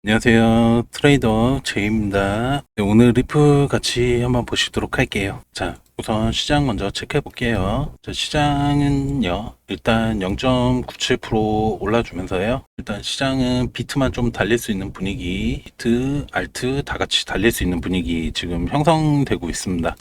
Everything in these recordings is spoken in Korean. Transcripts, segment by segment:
안녕하세요. 트레이더 제이입니다. 네, 오늘 리플 같이 한번 보시도록 할게요. 자, 우선 시장 먼저 체크해 볼게요. 자, 시장은요, 일단 0.97% 올라주면서요. 일단 시장은 비트만 좀 달릴 수 있는 분위기, 비트, 알트 다 같이 달릴 수 있는 분위기 지금 형성되고 있습니다.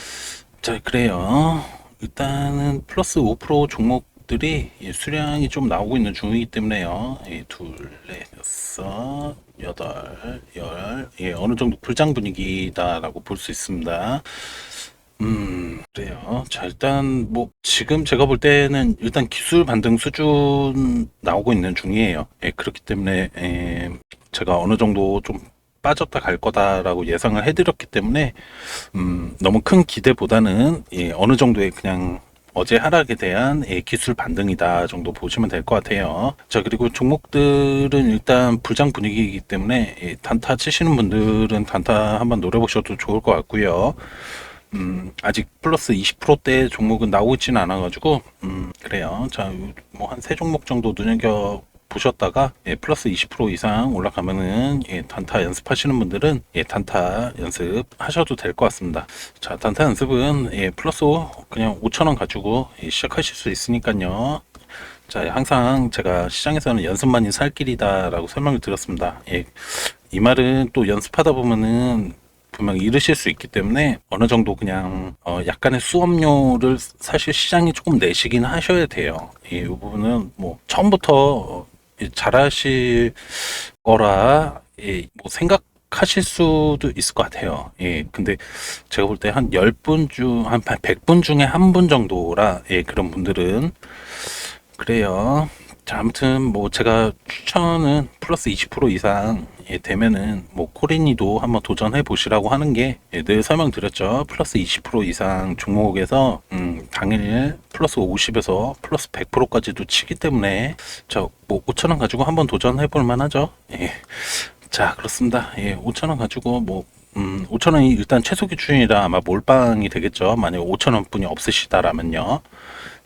자, 그래요. 일단은 플러스 5% 종목들이 수량이 좀 나오고 있는 중이기 때문에요. 둘, 넷, 여섯, 여덟, 열, 어느 정도 불장 분위기다라고 볼 수 있습니다. 그래요. 자, 일단 뭐 지금 제가 볼 때는 일단 기술 반등 수준 나오고 있는 중이에요. 그렇기 때문에 제가 어느 정도 좀 빠졌다 갈 거다라고 예상을 해드렸기 때문에 너무 큰 기대보다는 어느 정도의 그냥 어제 하락에 대한 기술 반등이다 정도 보시면 될 것 같아요. 자, 그리고 종목들은 일단 불장 분위기이기 때문에 단타 치시는 분들은 단타 한번 노려보셔도 좋을 것 같고요. 아직 플러스 20%대 종목은 나오고 있지는 않아가지고, 그래요. 자, 뭐 한 세 종목 정도 눈여겨 보셨다가 플러스 20% 이상 올라가면은 단타 연습하시는 분들은 단타 연습하셔도 될 것 같습니다. 자, 단타 연습은 플러스 그냥 5,000원 가지고 시작하실 수 있으니까요. 자, 항상 제가 시장에서는 연습만이 살 길이다라고 설명을 드렸습니다. 이 말은 또 연습하다 보면은 분명 잃으실 수 있기 때문에 어느 정도 그냥 약간의 수업료를 사실 시장이 조금 내시긴 하셔야 돼요. 이 부분은 뭐 처음부터 잘하실 거라 뭐 생각하실 수도 있을 것 같아요. 근데 제가 볼 때 한 10분 한 100분 중에 한 분 정도라 그런 분들은 그래요. 자, 아무튼 뭐 제가 추천은 플러스 20% 이상 되면은 뭐 코리니도 한번 도전해 보시라고 하는 게 늘 설명드렸죠. 플러스 20% 이상 종목에서 당일 플러스 50에서 플러스 100%까지도 치기 때문에 자뭐 5,000원 가지고 한번 도전해 볼 만하죠. 자, 그렇습니다. 5,000원 가지고 뭐 5,000원이 일단 최소 기준이라 아마 몰빵이 되겠죠. 만약 5,000원 뿐이 없으시다라면요.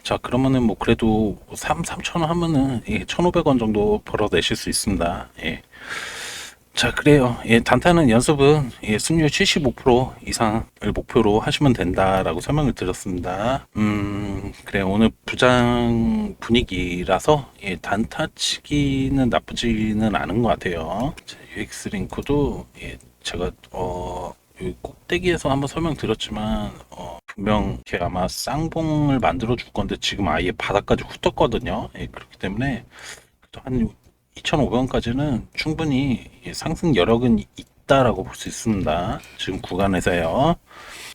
자, 그러면은 뭐 그래도 3,000원 하면은 1,500원 정도 벌어내실 수 있습니다. 자, 그래요. 단타는 연습은 승률 75% 이상을 목표로 하시면 된다라고 설명을 드렸습니다. 그래 오늘 부장 분위기라서 단타 치기는 나쁘지는 않은 것 같아요. 자, UX 링크도 제가 여기 꼭대기에서 한번 설명드렸지만 분명 이렇게 아마 쌍봉을 만들어 줄 건데 지금 아예 바닥까지 훑었거든요. 그렇기 때문에 한 2,500원까지는 충분히 상승 여력은 있다라고 볼 수 있습니다. 지금 구간에서요.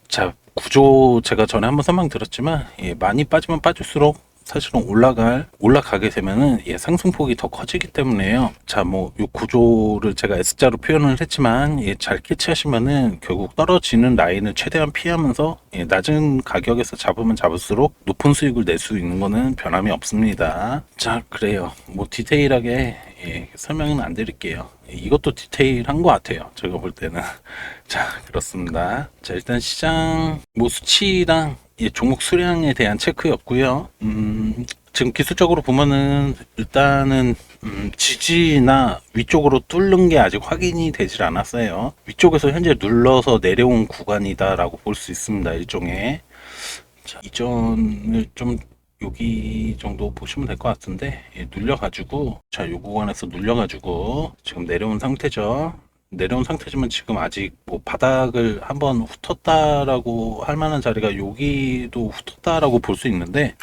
자, 구조 제가 전에 한번 설명드렸지만 많이 빠지면 빠질수록 사실은 올라가게 되면은 상승폭이 더 커지기 때문에요. 자, 뭐 이 구조를 제가 S자로 표현을 했지만 잘 캐치하시면은 결국 떨어지는 라인을 최대한 피하면서 낮은 가격에서 잡으면 잡을수록 높은 수익을 낼 수 있는 거는 변함이 없습니다. 자, 그래요. 뭐 디테일하게 설명은 안 드릴게요. 이것도 디테일한 것 같아요. 제가 볼 때는. 자, 그렇습니다. 자, 일단 시장 뭐 수치랑 종목 수량에 대한 체크였고요. 지금 기술적으로 보면은 일단은 지지나 위쪽으로 뚫는 게 아직 확인이 되질 않았어요. 위쪽에서 현재 눌러서 내려온 구간이다라고 볼 수 있습니다. 일종의 자, 이전을 좀 여기 정도 보시면 될 것 같은데 눌려가지고 자, 요 구간에서 눌려가지고 지금 내려온 상태죠. 내려온 상태지만 지금 아직 뭐 바닥을 한번 훑었다라고 할 만한 자리가 여기도 훑었다라고 볼 수 있는데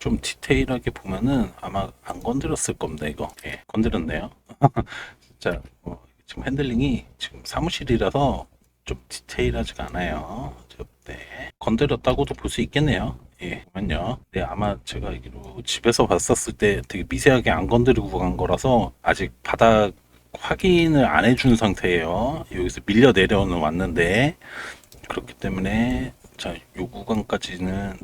좀 디테일하게 보면은 아마 안 건드렸을 겁니다. 이거 건드렸네요. 자, 지금 핸들링이 지금 사무실이라서 좀 디테일하지가 않아요. 네, 건드렸다고도 볼 수 있겠네요. 보면요. 네, 아마 제가 알기로 집에서 봤었을 때 되게 미세하게 안 건드리고 간 거라서 아직 바닥 확인을 안 해준 상태예요. 여기서 밀려 내려오는 왔는데 그렇기 때문에 자, 요 구간까지는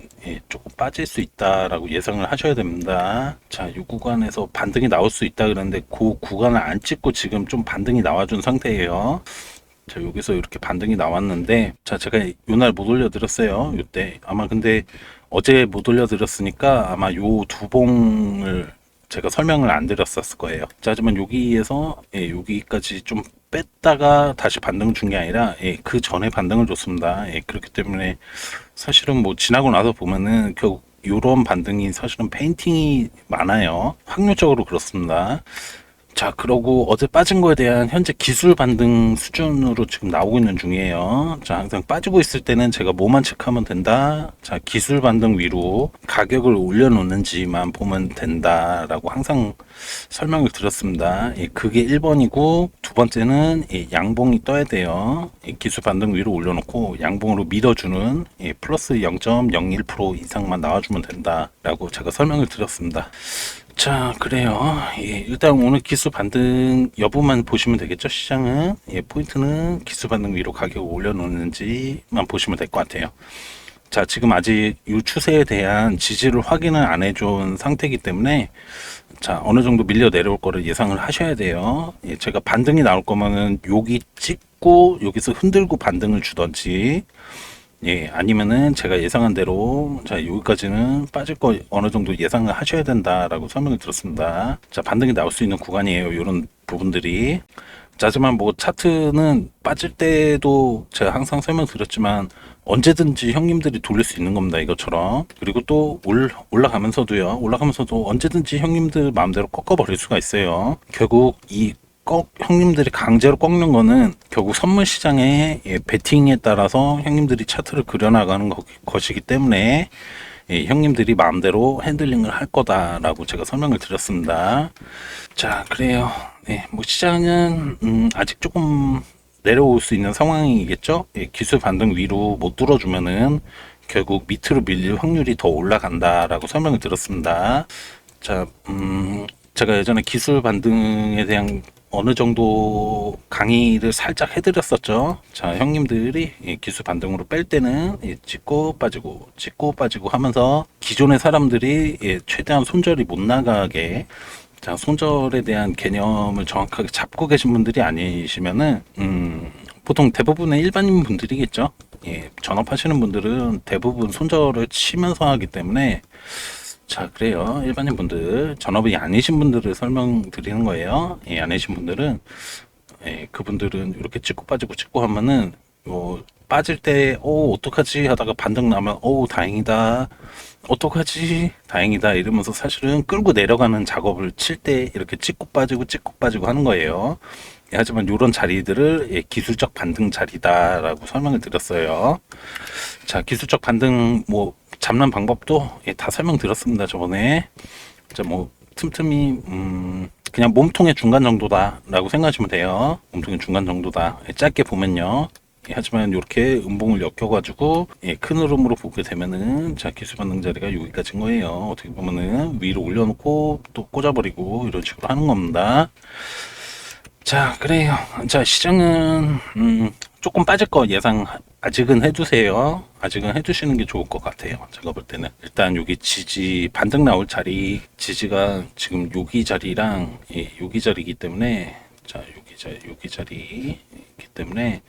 조금 빠질 수 있다라고 예상을 하셔야 됩니다. 자, 요 구간에서 반등이 나올 수 있다 그러는데 그 구간을 안 찍고 지금 좀 반등이 나와준 상태예요. 자, 여기서 이렇게 반등이 나왔는데 자, 제가 요날 못 올려드렸어요. 요때 아마 근데 어제 못 올려드렸으니까 아마 요 두 봉을 제가 설명을 안 드렸었을 거예요. 자, 하지만 여기에서 여기까지 좀 뺐다가 다시 반등 준 게 아니라 그 전에 반등을 줬습니다. 그렇기 때문에 사실은 뭐 지나고 나서 보면은 결국 이런 반등이 사실은 페인팅이 많아요. 확률적으로 그렇습니다. 자, 그러고 어제 빠진 거에 대한 현재 기술 반등 수준으로 지금 나오고 있는 중이에요. 자, 항상 빠지고 있을 때는 제가 뭐만 체크하면 된다. 자, 기술 반등 위로 가격을 올려놓는지만 보면 된다라고 항상 설명을 드렸습니다. 그게 1번이고, 두 번째는 양봉이 떠야 돼요. 기술 반등 위로 올려놓고 양봉으로 밀어주는 플러스 0.01% 이상만 나와주면 된다라고 제가 설명을 드렸습니다. 자, 그래요. 일단 오늘 기술 반등 여부만 보시면 되겠죠, 시장은. 포인트는 기술 반등 위로 가격을 올려놓는지만 보시면 될 것 같아요. 자, 지금 아직 이 추세에 대한 지지를 확인을 안 해준 상태이기 때문에, 자, 어느 정도 밀려 내려올 거를 예상을 하셔야 돼요. 제가 반등이 나올 거면은 여기 찍고 여기서 흔들고 반등을 주던지, 아니면은 제가 예상한 대로, 자, 여기까지는 빠질 거 어느 정도 예상을 하셔야 된다라고 설명을 드렸습니다. 자, 반등이 나올 수 있는 구간이에요. 이런 부분들이. 자, 하지만 뭐 차트는 빠질 때도 제가 항상 설명드렸지만 언제든지 형님들이 돌릴 수 있는 겁니다. 이것처럼. 그리고 또 올라가면서도요. 올라가면서도 언제든지 형님들 마음대로 꺾어버릴 수가 있어요. 결국 형님들이 강제로 꺾는 거는 결국 선물 시장의 베팅에 따라서 형님들이 차트를 그려나가는 것이기 때문에 형님들이 마음대로 핸들링을 할 거다라고 제가 설명을 드렸습니다. 자, 그래요. 뭐 시장은 아직 조금 내려올 수 있는 상황이겠죠. 기술 반등 위로 못 뚫어주면은 결국 밑으로 밀릴 확률이 더 올라간다라고 설명을 드렸습니다. 자, 제가 예전에 기술 반등에 대한 어느 정도 강의를 살짝 해드렸었죠. 자, 형님들이 기술 반등으로 뺄 때는 찍고 빠지고 하면서 기존의 사람들이 최대한 손절이 못 나가게, 자, 손절에 대한 개념을 정확하게 잡고 계신 분들이 아니시면은 보통 대부분의 일반인 분들이겠죠. 전업하시는 분들은 대부분 손절을 치면서 하기 때문에, 자, 그래요. 일반인 분들, 전업이 아니신 분들을 설명드리는 거예요. 아니신 분들은, 그분들은 이렇게 찍고 빠지고 하면은, 빠질 때, 어떡하지? 하다가 반등 나면, 다행이다. 어떡하지? 다행이다. 이러면서 사실은 끌고 내려가는 작업을 칠 때 이렇게 찍고 빠지고 하는 거예요. 하지만 이런 자리들을 기술적 반등 자리다라고 설명을 드렸어요. 자, 기술적 반등, 잡는 방법도 다 설명드렸습니다, 저번에. 자, 틈틈이 그냥 몸통의 중간 정도다라고 생각하시면 돼요. 몸통의 중간 정도다. 짧게 보면요. 하지만 이렇게 음봉을 엮여가지고 큰 흐름으로 보게 되면은, 자, 기술 반등 자리가 여기까지인 거예요. 어떻게 보면은 위로 올려놓고 또 꽂아버리고 이런 식으로 하는 겁니다. 자, 그래요. 자, 시장은 조금 빠질 거 예상 아직은 해두세요. 아직은 해두시는 게 좋을 것 같아요. 제가 볼 때는 일단 여기 지지 반등 나올 자리, 지지가 지금 여기 자리랑 여기 자리이기 때문에, 자, 여기 자리이기 때문에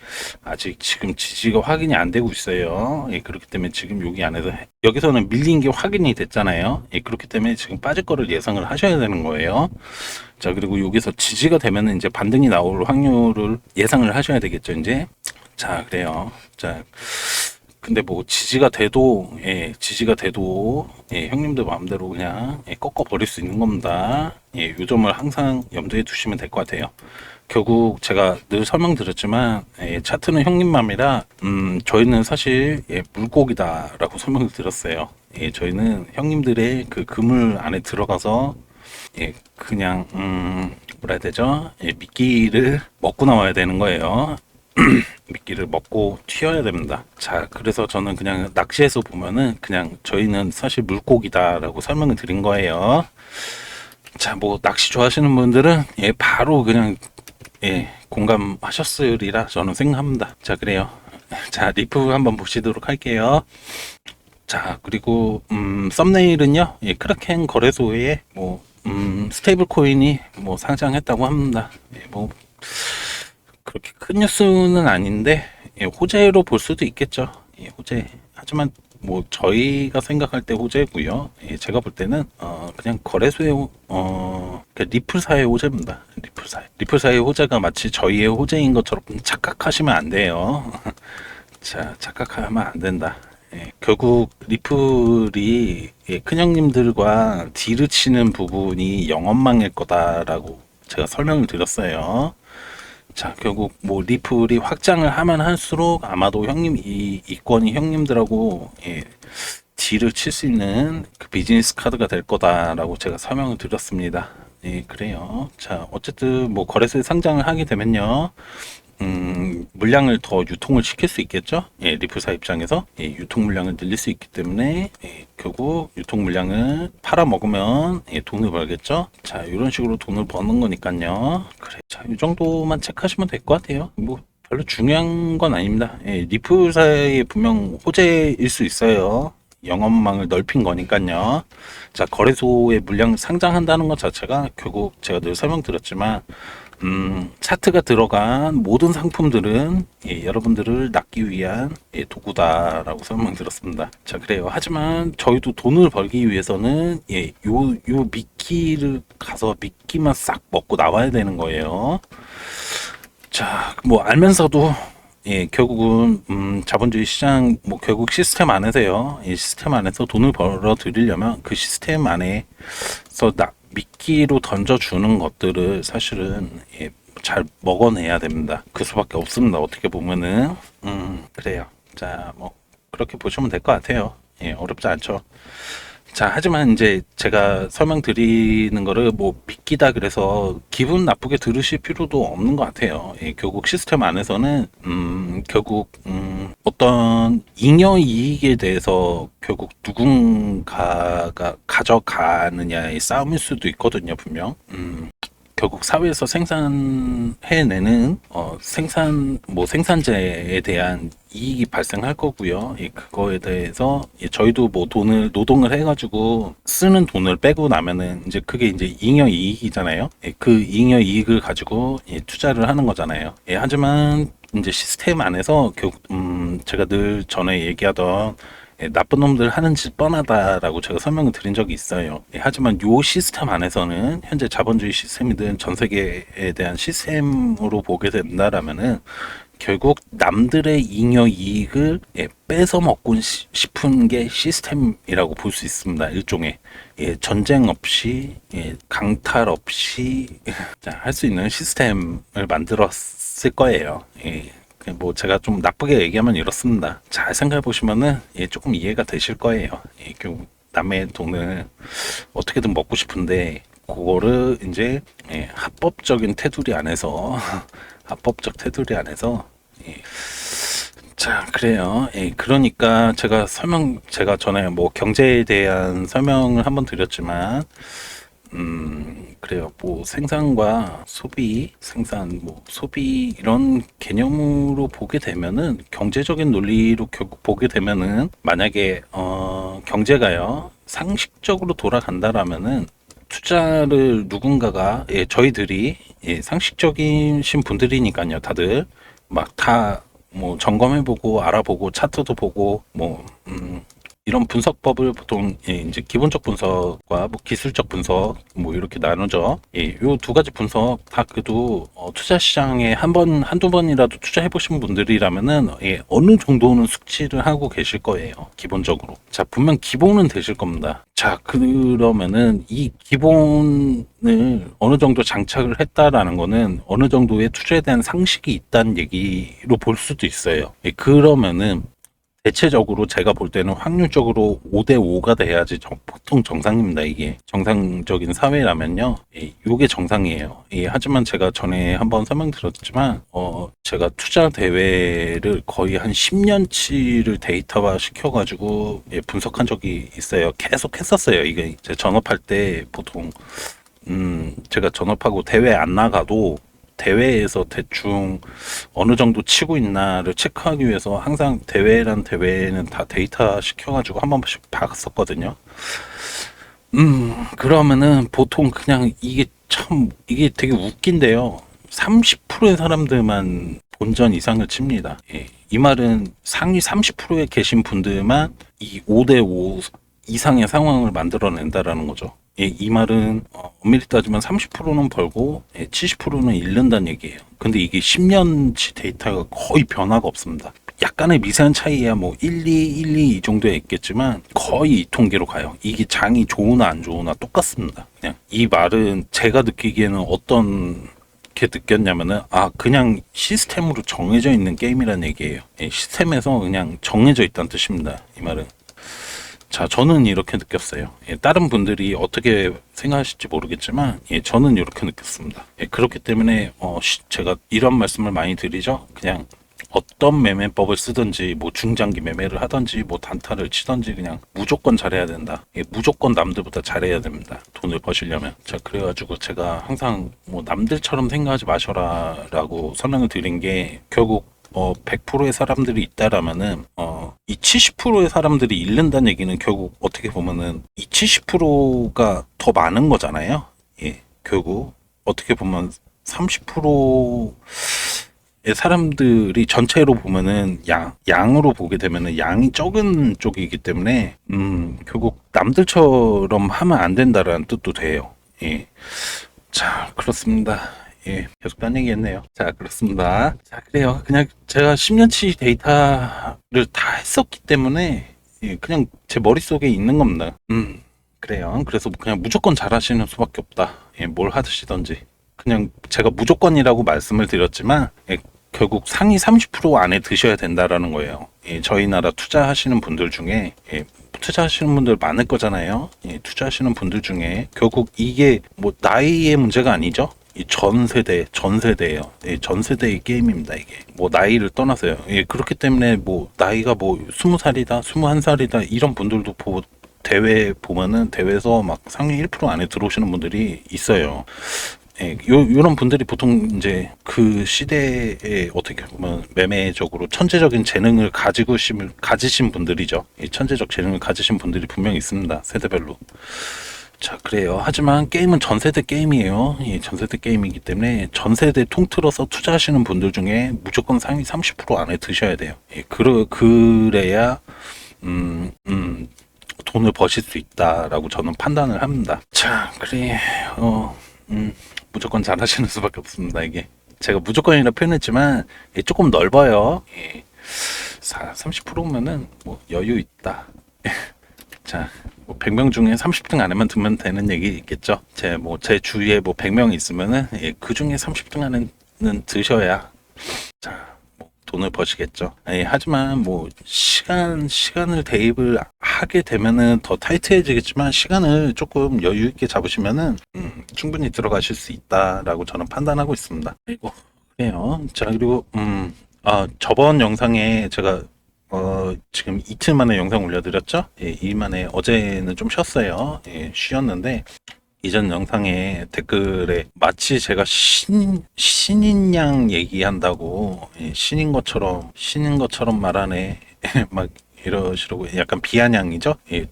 아직 지금 지지가 확인이 안 되고 있어요. 그렇기 때문에 지금 여기 안에서 여기서는 밀린 게 확인이 됐잖아요. 그렇기 때문에 지금 빠질 거를 예상을 하셔야 되는 거예요. 자, 그리고 여기서 지지가 되면은 이제 반등이 나올 확률을 예상을 하셔야 되겠죠, 이제. 자, 그래요. 자, 근데 지지가 돼도 형님들 마음대로 그냥 꺾어 버릴 수 있는 겁니다. 요 점을 항상 염두에 두시면 될 것 같아요. 결국 제가 늘 설명드렸지만 차트는 형님 맘이라 저희는 사실 물고기다라고 설명을 드렸어요. 저희는 형님들의 그 그물 안에 들어가서 그냥 뭐라 해야 되죠? 미끼를 먹고 나와야 되는 거예요. 미끼를 먹고 튀어야 됩니다. 자, 그래서 저는 그냥 낚시해서 보면은 그냥 저희는 사실 물고기다라고 설명을 드린 거예요. 자, 낚시 좋아하시는 분들은 바로 그냥 공감하셨으리라 저는 생각합니다. 자, 그래요. 자, 리프 한번 보시도록 할게요. 자, 그리고 썸네일은요, 크라켄 거래소에 스테이블 코인이 상장했다고 합니다. 그렇게 큰 뉴스는 아닌데 호재로 볼 수도 있겠죠. 호재. 하지만 뭐 저희가 생각할 때 호재고요. 예, 제가 볼 때는 그냥 거래소의 리플사의 호재입니다. 리플사의 호재가 마치 저희의 호재인 것처럼 착각하시면 안 돼요. 자, 착각하면 안 된다. 예, 결국 리플이 큰 형님들과 딜을 치는 부분이 영업망일 거다라고 제가 설명을 드렸어요. 자, 결국 뭐 리플이 확장을 하면 할수록 아마도 이권이 형님들하고 딜을 칠 수 있는 그 비즈니스 카드가 될 거다라고 제가 설명을 드렸습니다. 예, 그래요. 자, 어쨌든 뭐 거래소에 상장을 하게 되면요. 물량을 더 유통을 시킬 수 있겠죠. 예, 리플사 입장에서 유통 물량을 늘릴 수 있기 때문에 결국 유통 물량을 팔아 먹으면 돈을 벌겠죠. 자, 이런 식으로 돈을 버는 거니까요. 그래, 자, 이 정도만 체크하시면 될 것 같아요. 뭐 별로 중요한 건 아닙니다. 리플사의 분명 호재일 수 있어요. 영업망을 넓힌 거니까요. 자, 거래소에 물량을 상장한다는 것 자체가 결국 제가 늘 설명드렸지만 차트가 들어간 모든 상품들은 여러분들을 낚기 위한 도구다라고 설명드렸습니다. 자, 그래요. 하지만 저희도 돈을 벌기 위해서는 요 미끼를 가서 미끼만 싹 먹고 나와야 되는 거예요. 자, 뭐 알면서도 결국은 자본주의 시장 뭐 결국 시스템 안에서요. 이 시스템 안에서 돈을 벌어 들이려면 그 시스템 안에서 미끼로 던져주는 것들을 사실은 잘 먹어내야 됩니다. 그 수밖에 없습니다. 어떻게 보면은 그래요. 자, 뭐 그렇게 보시면 될 것 같아요. 어렵지 않죠. 자, 하지만 이제 제가 설명드리는 거를 뭐 믿기다 그래서 기분 나쁘게 들으실 필요도 없는 것 같아요. 결국 시스템 안에서는 결국 어떤 잉여 이익에 대해서 결국 누군가가 가져가느냐의 싸움일 수도 있거든요, 분명. 결국 사회에서 생산해내는 생산재에 대한 이익이 발생할 거고요. 그거에 대해서 저희도 뭐 노동을 해가지고 쓰는 돈을 빼고 나면은 이제 그게 이제 잉여 이익이잖아요. 그 잉여 이익을 가지고 투자를 하는 거잖아요. 하지만 이제 시스템 안에서 결국 제가 늘 전에 얘기하던 나쁜 놈들 하는 짓 뻔하다라고 제가 설명을 드린 적이 있어요. 하지만 요 시스템 안에서는 현재 자본주의 시스템이든 전 세계에 대한 시스템으로 보게 된다라면은 결국 남들의 잉여 이익을 뺏어 먹고 싶은 게 시스템이라고 볼 수 있습니다. 일종의 전쟁 없이 강탈 없이 할 수 있는 시스템을 만들었을 거예요. 뭐 제가 좀 나쁘게 얘기하면 이렇습니다. 잘 생각해 보시면은 조금 이해가 되실 거예요. 결국 남의 돈을 어떻게든 먹고 싶은데 그거를 이제 합법적인 테두리 안에서 합법적 테두리 안에서 자, 그래요. 그러니까 제가 전에 뭐 경제에 대한 설명을 한번 드렸지만 그래요. 뭐 생산과 소비, 소비 이런 개념으로 보게 되면은 경제적인 논리로 결국 보게 되면은 만약에 경제가요 상식적으로 돌아간다라면은 투자를 누군가가 저희들이 상식적이신 분들이니까요. 다들 막 다 뭐 점검해보고 알아보고 차트도 보고 뭐 이런 분석법을 보통 이제 기본적 분석과 뭐 기술적 분석 뭐 이렇게 나누죠. 요 두 가지 분석 다 그래도 투자 시장에 한두 번이라도 투자해 보신 분들이라면은 어느 정도는 숙지를 하고 계실 거예요. 기본적으로. 자, 분명 기본은 되실 겁니다. 자, 그러면은 이 기본을 어느 정도 장착을 했다라는 거는 어느 정도의 투자에 대한 상식이 있다는 얘기로 볼 수도 있어요. 그러면은 대체적으로 제가 볼 때는 확률적으로 5대5가 돼야지 보통 정상입니다. 이게 정상적인 사회라면요. 이게 정상이에요. 하지만 제가 전에 한번 설명드렸지만 제가 투자 대회를 거의 한 10년치를 데이터화 시켜가지고 분석한 적이 있어요. 계속 했었어요. 이게 제 전업할 때 보통 제가 전업하고 대회 안 나가도 대회에서 대충 어느 정도 치고 있나를 체크하기 위해서 항상 대회는 다 데이터 시켜가지고 한 번씩 봤었거든요. 그러면은 보통 그냥 이게 되게 웃긴데요. 30%의 사람들만 본전 이상을 칩니다. 예, 이 말은 상위 30%에 계신 분들만 이 5대5 이상의 상황을 만들어낸다라는 거죠. 예, 이 말은 엄밀히 따지면 30%는 벌고 70%는 잃는다는 얘기예요. 근데 이게 10년치 데이터가 거의 변화가 없습니다. 약간의 미세한 차이야 뭐 1, 2, 1, 2 이 정도에 있겠지만 거의 이 통계로 가요. 이게 장이 좋으나 안 좋으나 똑같습니다. 그냥 이 말은 제가 느끼기에는 어떤 게 느꼈냐면은 그냥 시스템으로 정해져 있는 게임이라는 얘기예요. 예, 시스템에서 그냥 정해져 있다는 뜻입니다. 이 말은. 자, 저는 이렇게 느꼈어요. 예, 다른 분들이 어떻게 생각하실지 모르겠지만, 예, 저는 이렇게 느꼈습니다. 예, 그렇기 때문에, 제가 이런 말씀을 많이 드리죠. 그냥 어떤 매매법을 쓰든지, 뭐 중장기 매매를 하든지, 뭐 단타를 치든지, 그냥 무조건 잘해야 된다. 예, 무조건 남들보다 잘해야 됩니다. 돈을 버시려면. 자, 그래가지고 제가 항상 뭐 남들처럼 생각하지 마셔라라고 설명을 드린 게, 결국 100%의 사람들이 있다라면은 이 70%의 사람들이 잃는다는 얘기는 결국 어떻게 보면은 이 70%가 더 많은 거잖아요. 예, 결국 어떻게 보면 30%의 사람들이 전체로 보면은 양으로 보게 되면은 양이 적은 쪽이기 때문에 결국 남들처럼 하면 안 된다라는 뜻도 돼요. 예, 자, 그렇습니다. 예, 계속 딴 얘기 했네요. 자, 그렇습니다. 자, 그래요. 그냥 제가 10년치 데이터를 다 했었기 때문에, 예, 그냥 제 머릿속에 있는 겁니다. 그래요. 그래서 그냥 무조건 잘하시는 수밖에 없다. 예, 뭘 하시던지. 그냥 제가 무조건이라고 말씀을 드렸지만, 예, 결국 상위 30% 안에 드셔야 된다라는 거예요. 예, 저희 나라 투자하시는 분들 중에, 예, 투자하시는 분들 많을 거잖아요. 예, 투자하시는 분들 중에 결국 이게 뭐 나이의 문제가 아니죠. 이 전 세대예요. 예, 전 세대의 게임입니다, 이게. 뭐 나이를 떠나서요. 예, 그렇기 때문에 뭐 나이가 뭐 20살이다, 21살이다 이런 분들도 대회 보면은 대회에서 막 상위 1% 안에 들어오시는 분들이 있어요. 예, 요런 분들이 보통 이제 그 시대에 어떻게 보면 매매적으로 천재적인 재능을 가지신 분들이죠. 이 천재적 재능을 가지신 분들이 분명히 있습니다. 세대별로. 자, 그래요. 하지만 게임은 전세대 게임이에요. 예, 전세대 게임이기 때문에 전세대 통틀어서 투자하시는 분들 중에 무조건 상위 30% 안에 드셔야 돼요. 예, 그래야, 돈을 버실 수 있다라고 저는 판단을 합니다. 자, 그래, 무조건 잘하시는 수밖에 없습니다, 이게. 제가 무조건이라 표현했지만, 예, 조금 넓어요. 예, 30%면은 뭐 여유 있다. 자, 뭐 100명 중에 30등 안에만 두면 되는 얘기 있겠죠. 제 주위에 뭐 100명 있으면은, 예, 그 중에 30등 안에는 드셔야, 자, 뭐 돈을 버시겠죠. 예, 하지만 뭐 시간을 대입을 하게 되면은 더 타이트해지겠지만, 시간을 조금 여유 있게 잡으시면은, 충분히 들어가실 수 있다라고 저는 판단하고 있습니다. 그리고, 그래요. 자, 그리고, 저번 영상에 제가 지금 이틀 만에 영상 올려드렸죠? 예, 일 만에 어제는 좀 쉬었어요. 예, 쉬었는데 이전 영상에 댓글에 마치 제가 신인 양 얘기한다고, 예, 신인 것처럼 말하네. 막 이러시라고 약간 비아냥이죠? 예,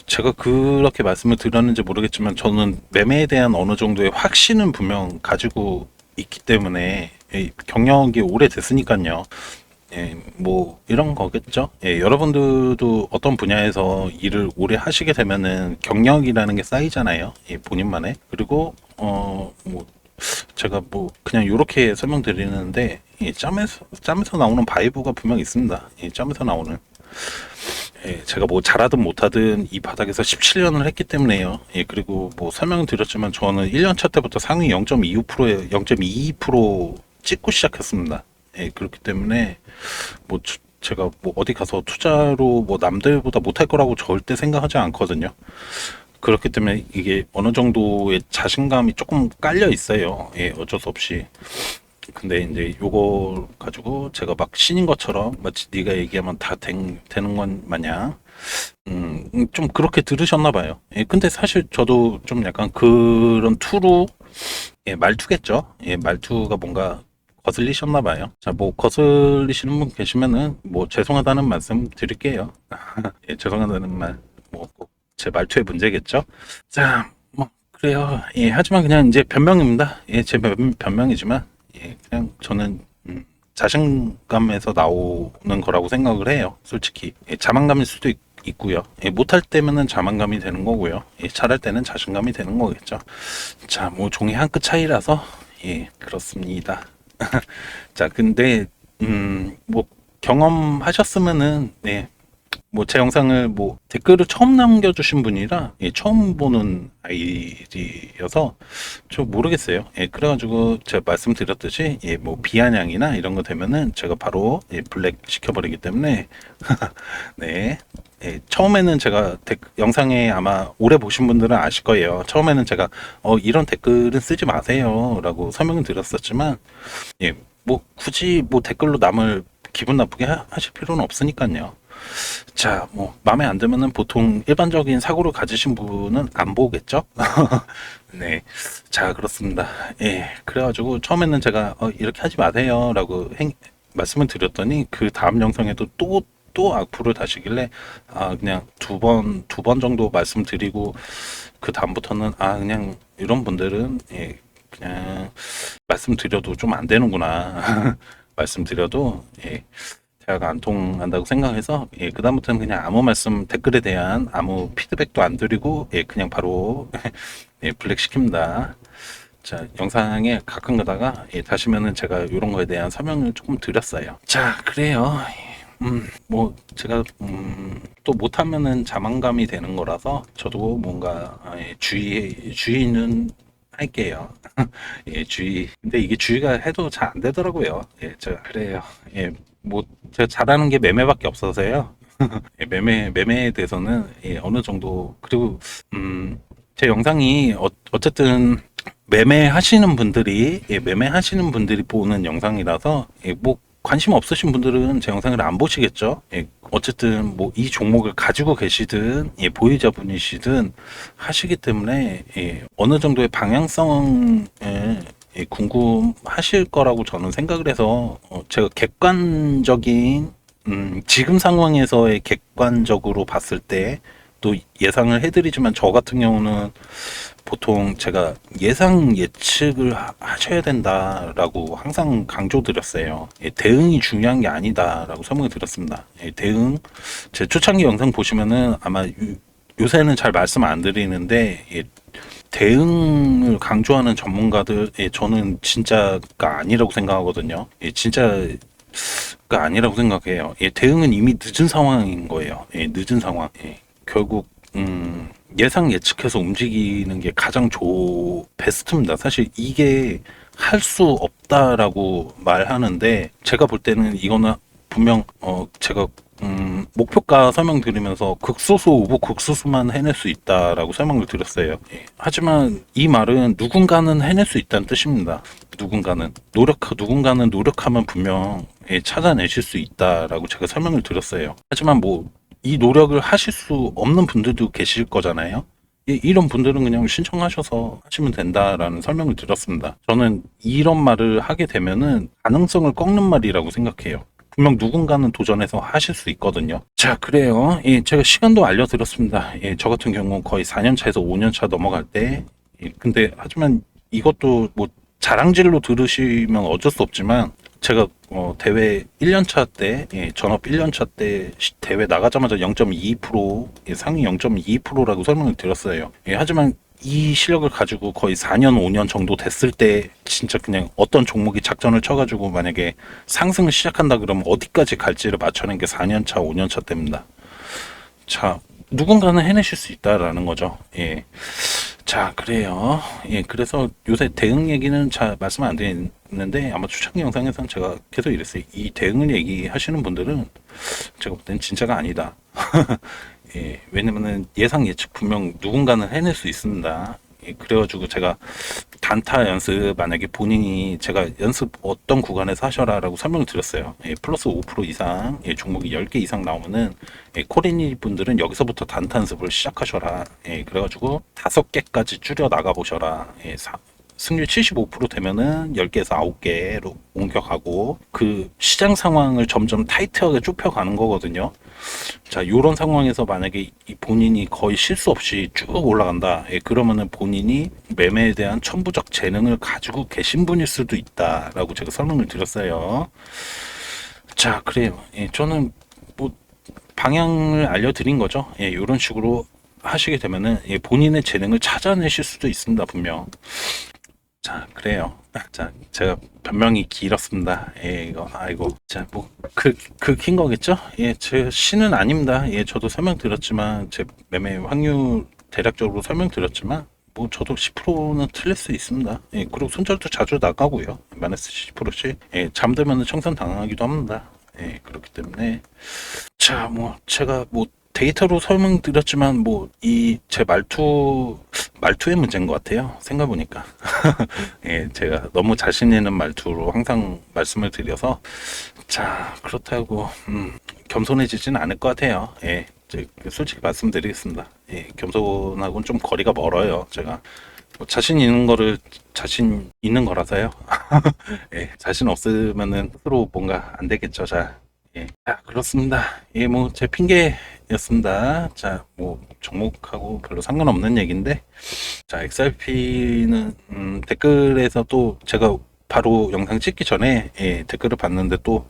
제가 그렇게 말씀을 드렸는지 모르겠지만 저는 매매에 대한 어느 정도의 확신은 분명 가지고 있기 때문에, 예, 경력이 오래됐으니까요. 예, 뭐 이런 거겠죠. 예, 여러분들도 어떤 분야에서 일을 오래 하시게 되면은 경력이라는 게 쌓이잖아요. 예, 본인만의. 그리고 뭐 제가 뭐 그냥 이렇게 설명드리는데, 예, 짬에서 나오는 바이브가 분명 있습니다. 예, 짬에서 나오는. 예, 제가 뭐 잘하든 못하든 이 바닥에서 17년을 했기 때문에요. 예, 그리고 뭐 설명을 드렸지만 저는 1년 차 때부터 상위 0.25%에 0.22% 찍고 시작했습니다. 예, 그렇기 때문에 뭐 제가 뭐 어디 가서 투자로 뭐 남들보다 못할 거라고 절대 생각하지 않거든요. 그렇기 때문에 이게 어느 정도의 자신감이 조금 깔려 있어요. 예, 어쩔 수 없이. 근데 이제 요거 가지고 제가 막 신인 것처럼 마치 네가 얘기하면 다 되는 건 마냥, 좀 그렇게 들으셨나 봐요. 예, 근데 사실 저도 좀 약간 그런 투로, 예, 말투겠죠. 예, 말투가 뭔가 거슬리셨나 봐요. 자, 뭐 거슬리시는 분 계시면은 뭐 죄송하다는 말씀 드릴게요. 예, 죄송하다는 말, 뭐 꼭 제 말투의 문제겠죠. 자, 뭐 그래요. 예, 하지만 그냥 이제 변명입니다. 예, 제 변명이지만, 예, 그냥 저는 자신감에서 나오는 거라고 생각을 해요. 솔직히. 자만감일 수도 있고요. 못할 때면은 자만감이 되는 거고요. 잘할 때는 자신감이 되는 거겠죠. 자, 뭐 종이 한 끗 차이라서 그렇습니다. 자, 근데 뭐 경험하셨으면은 뭐 제 영상을 뭐 댓글을 처음 남겨주신 분이라 처음 보는 아이디여서 좀 모르겠어요. 그래가지고 제가 말씀드렸듯이 뭐 비아냥이나 이런 거 되면은 제가 바로 블랙 시켜버리기 때문에 네. 처음에는 제가 영상에 아마 오래 보신 분들은 아실 거예요. 처음에는 제가 이런 댓글은 쓰지 마세요 라고 설명을 드렸었지만 뭐 굳이 뭐 댓글로 남을 기분 나쁘게 하실 필요는 없으니까요. 자, 뭐 마음에 안 들면은 보통 일반적인 사고를 가지신 분은 안 보겠죠? 네. 자, 그렇습니다. 그래가지고 처음에는 제가 이렇게 하지 마세요라고 말씀을 드렸더니 그 다음 영상에도 또 악플을 다시길래 그냥 두 번 정도 말씀드리고 그 다음부터는 그냥 이런 분들은 그냥 말씀드려도 좀 안 되는구나. 말씀드려도 대화가 안 통한다고 생각해서 그다음부터는 그냥 아무 말씀 댓글에 대한 아무 피드백도 안 드리고 그냥 바로 블랙 시킵니다. 자, 영상에 가끔 가다가 다시면은 제가 이런 거에 대한 설명을 조금 드렸어요. 자, 그래요. 뭐 제가 또 못하면은 자만감이 되는 거라서 저도 뭔가 주의는 할게요. 주의. 근데 이게 주의가 해도 잘 안 되더라고요. 제가 그래요. 뭐 제가 잘하는 게 매매밖에 없어서요. 매매에 대해서는 어느 정도 그리고 제 영상이 어쨌든 매매하시는 분들이 보는 영상이라서 뭐 관심 없으신 분들은 제 영상을 안 보시겠죠. 어쨌든 뭐 이 종목을 가지고 계시든 보유자분이시든 하시기 때문에 어느 정도의 방향성을 궁금하실 거라고 저는 생각을 해서 제가 객관적인 지금 상황에서의 객관적으로 봤을 때 또 예상을 해드리지만 저 같은 경우는 보통 제가 예측을 하셔야 된다라고 항상 강조드렸어요. 대응이 중요한 게 아니다라고 설명을 드렸습니다. 대응, 제 초창기 영상 보시면은 아마 요새는 잘 말씀 안 드리는데 대응을 강조하는 전문가들 저는 진짜가 아니라고 생각하거든요. 진짜가 아니라고 생각해요. 대응은 이미 늦은 상황인 거예요. 늦은 상황. 결국 예상 예측해서 움직이는 게 가장 베스트입니다. 사실 이게 할 수 없다라고 말하는데 제가 볼 때는 이거는 분명 제가 목표가 설명드리면서 극소수 오브 극소수만 해낼 수 있다라고 설명을 드렸어요. 하지만 이 말은 누군가는 해낼 수 있다는 뜻입니다. 누군가는 노력하면 분명 찾아내실 수 있다라고 제가 설명을 드렸어요. 하지만 뭐 이 노력을 하실 수 없는 분들도 계실 거잖아요. 이런 분들은 그냥 신청하셔서 하시면 된다라는 설명을 드렸습니다. 저는 이런 말을 하게 되면은 가능성을 꺾는 말이라고 생각해요. 분명 누군가는 도전해서 하실 수 있거든요. 자, 그래요. 제가 시간도 알려드렸습니다. 저 같은 경우 거의 4년차에서 5년차 넘어갈 때 근데 하지만 이것도 뭐 자랑질로 들으시면 어쩔 수 없지만 제가 대회 1년차 때 전업 1년차 때 대회 나가자마자 0.22% 상위 0.22%라고 설명을 드렸어요. 하지만 이 실력을 가지고 거의 4년 5년 정도 됐을 때 진짜 그냥 어떤 종목이 작전을 쳐가지고 만약에 상승을 시작한다 그러면 어디까지 갈지를 맞춰낸 게 4년차 5년차 때입니다. 자, 누군가는 해내실 수 있다라는 거죠. 자, 그래요. 그래서 요새 대응 얘기는 잘 말씀 안 드리는데 아마 초창기 영상에서는 제가 계속 이랬어요. 이 대응을 얘기하시는 분들은 제가 볼 땐 진짜가 아니다. 왜냐면은 예상 예측 분명 누군가는 해낼 수 있습니다. 그래가지고 제가 단타 연습 만약에 본인이 제가 연습 어떤 구간에서 하셔라라고 설명을 드렸어요. 플러스 5% 이상 종목이 10개 이상 나오면은 코리니 분들은 여기서부터 단타 연습을 시작하셔라. 그래가지고 5개까지 줄여 나가 보셔라. 승률 75% 되면은 10개에서 9개로 옮겨가고 그 시장 상황을 점점 타이트하게 좁혀가는 거거든요. 자, 요런 상황에서 만약에 이 본인이 거의 실수 없이 쭉 올라간다. 예, 그러면은 본인이 매매에 대한 천부적 재능을 가지고 계신 분일 수도 있다라고 제가 설명을 드렸어요. 자, 그래요. 예, 저는 뭐 방향을 알려드린 거죠. 예, 이런 식으로 하시게 되면은 예, 본인의 재능을 찾아내실 수도 있습니다, 분명. 자, 그래요. 자, 제가 변명이 길었습니다. 예, 이거, 아이고. 자, 뭐, 긴 거겠죠? 예, 제 신은 아닙니다. 예, 저도 설명드렸지만, 제 매매 확률 대략적으로 설명드렸지만, 뭐, 저도 10%는 틀릴 수 있습니다. 예, 그리고 손절도 자주 나가고요. 마이너스 10%씩. 예, 잠들면 청산 당하기도 합니다. 예, 그렇기 때문에. 자, 뭐, 제가 뭐, 데이터로 설명드렸지만, 뭐, 이, 제 말투의 문제인 것 같아요. 생각해보니까. 예, 제가 너무 자신 있는 말투로 항상 말씀을 드려서, 자, 그렇다고, 겸손해지진 않을 것 같아요. 예, 솔직히 말씀드리겠습니다. 예, 겸손하고는 좀 거리가 멀어요. 제가. 뭐 자신 있는 거를 자신 있는 거라서요. 예, 자신 없으면은 스스로 뭔가 안 되겠죠. 자, 예, 그렇습니다. 예, 뭐, 제 핑계였습니다. 자, 뭐, 종목하고 별로 상관없는 얘기인데, 자, XRP는, 댓글에서 또 제가 바로 영상 찍기 전에, 예, 댓글을 봤는데 또,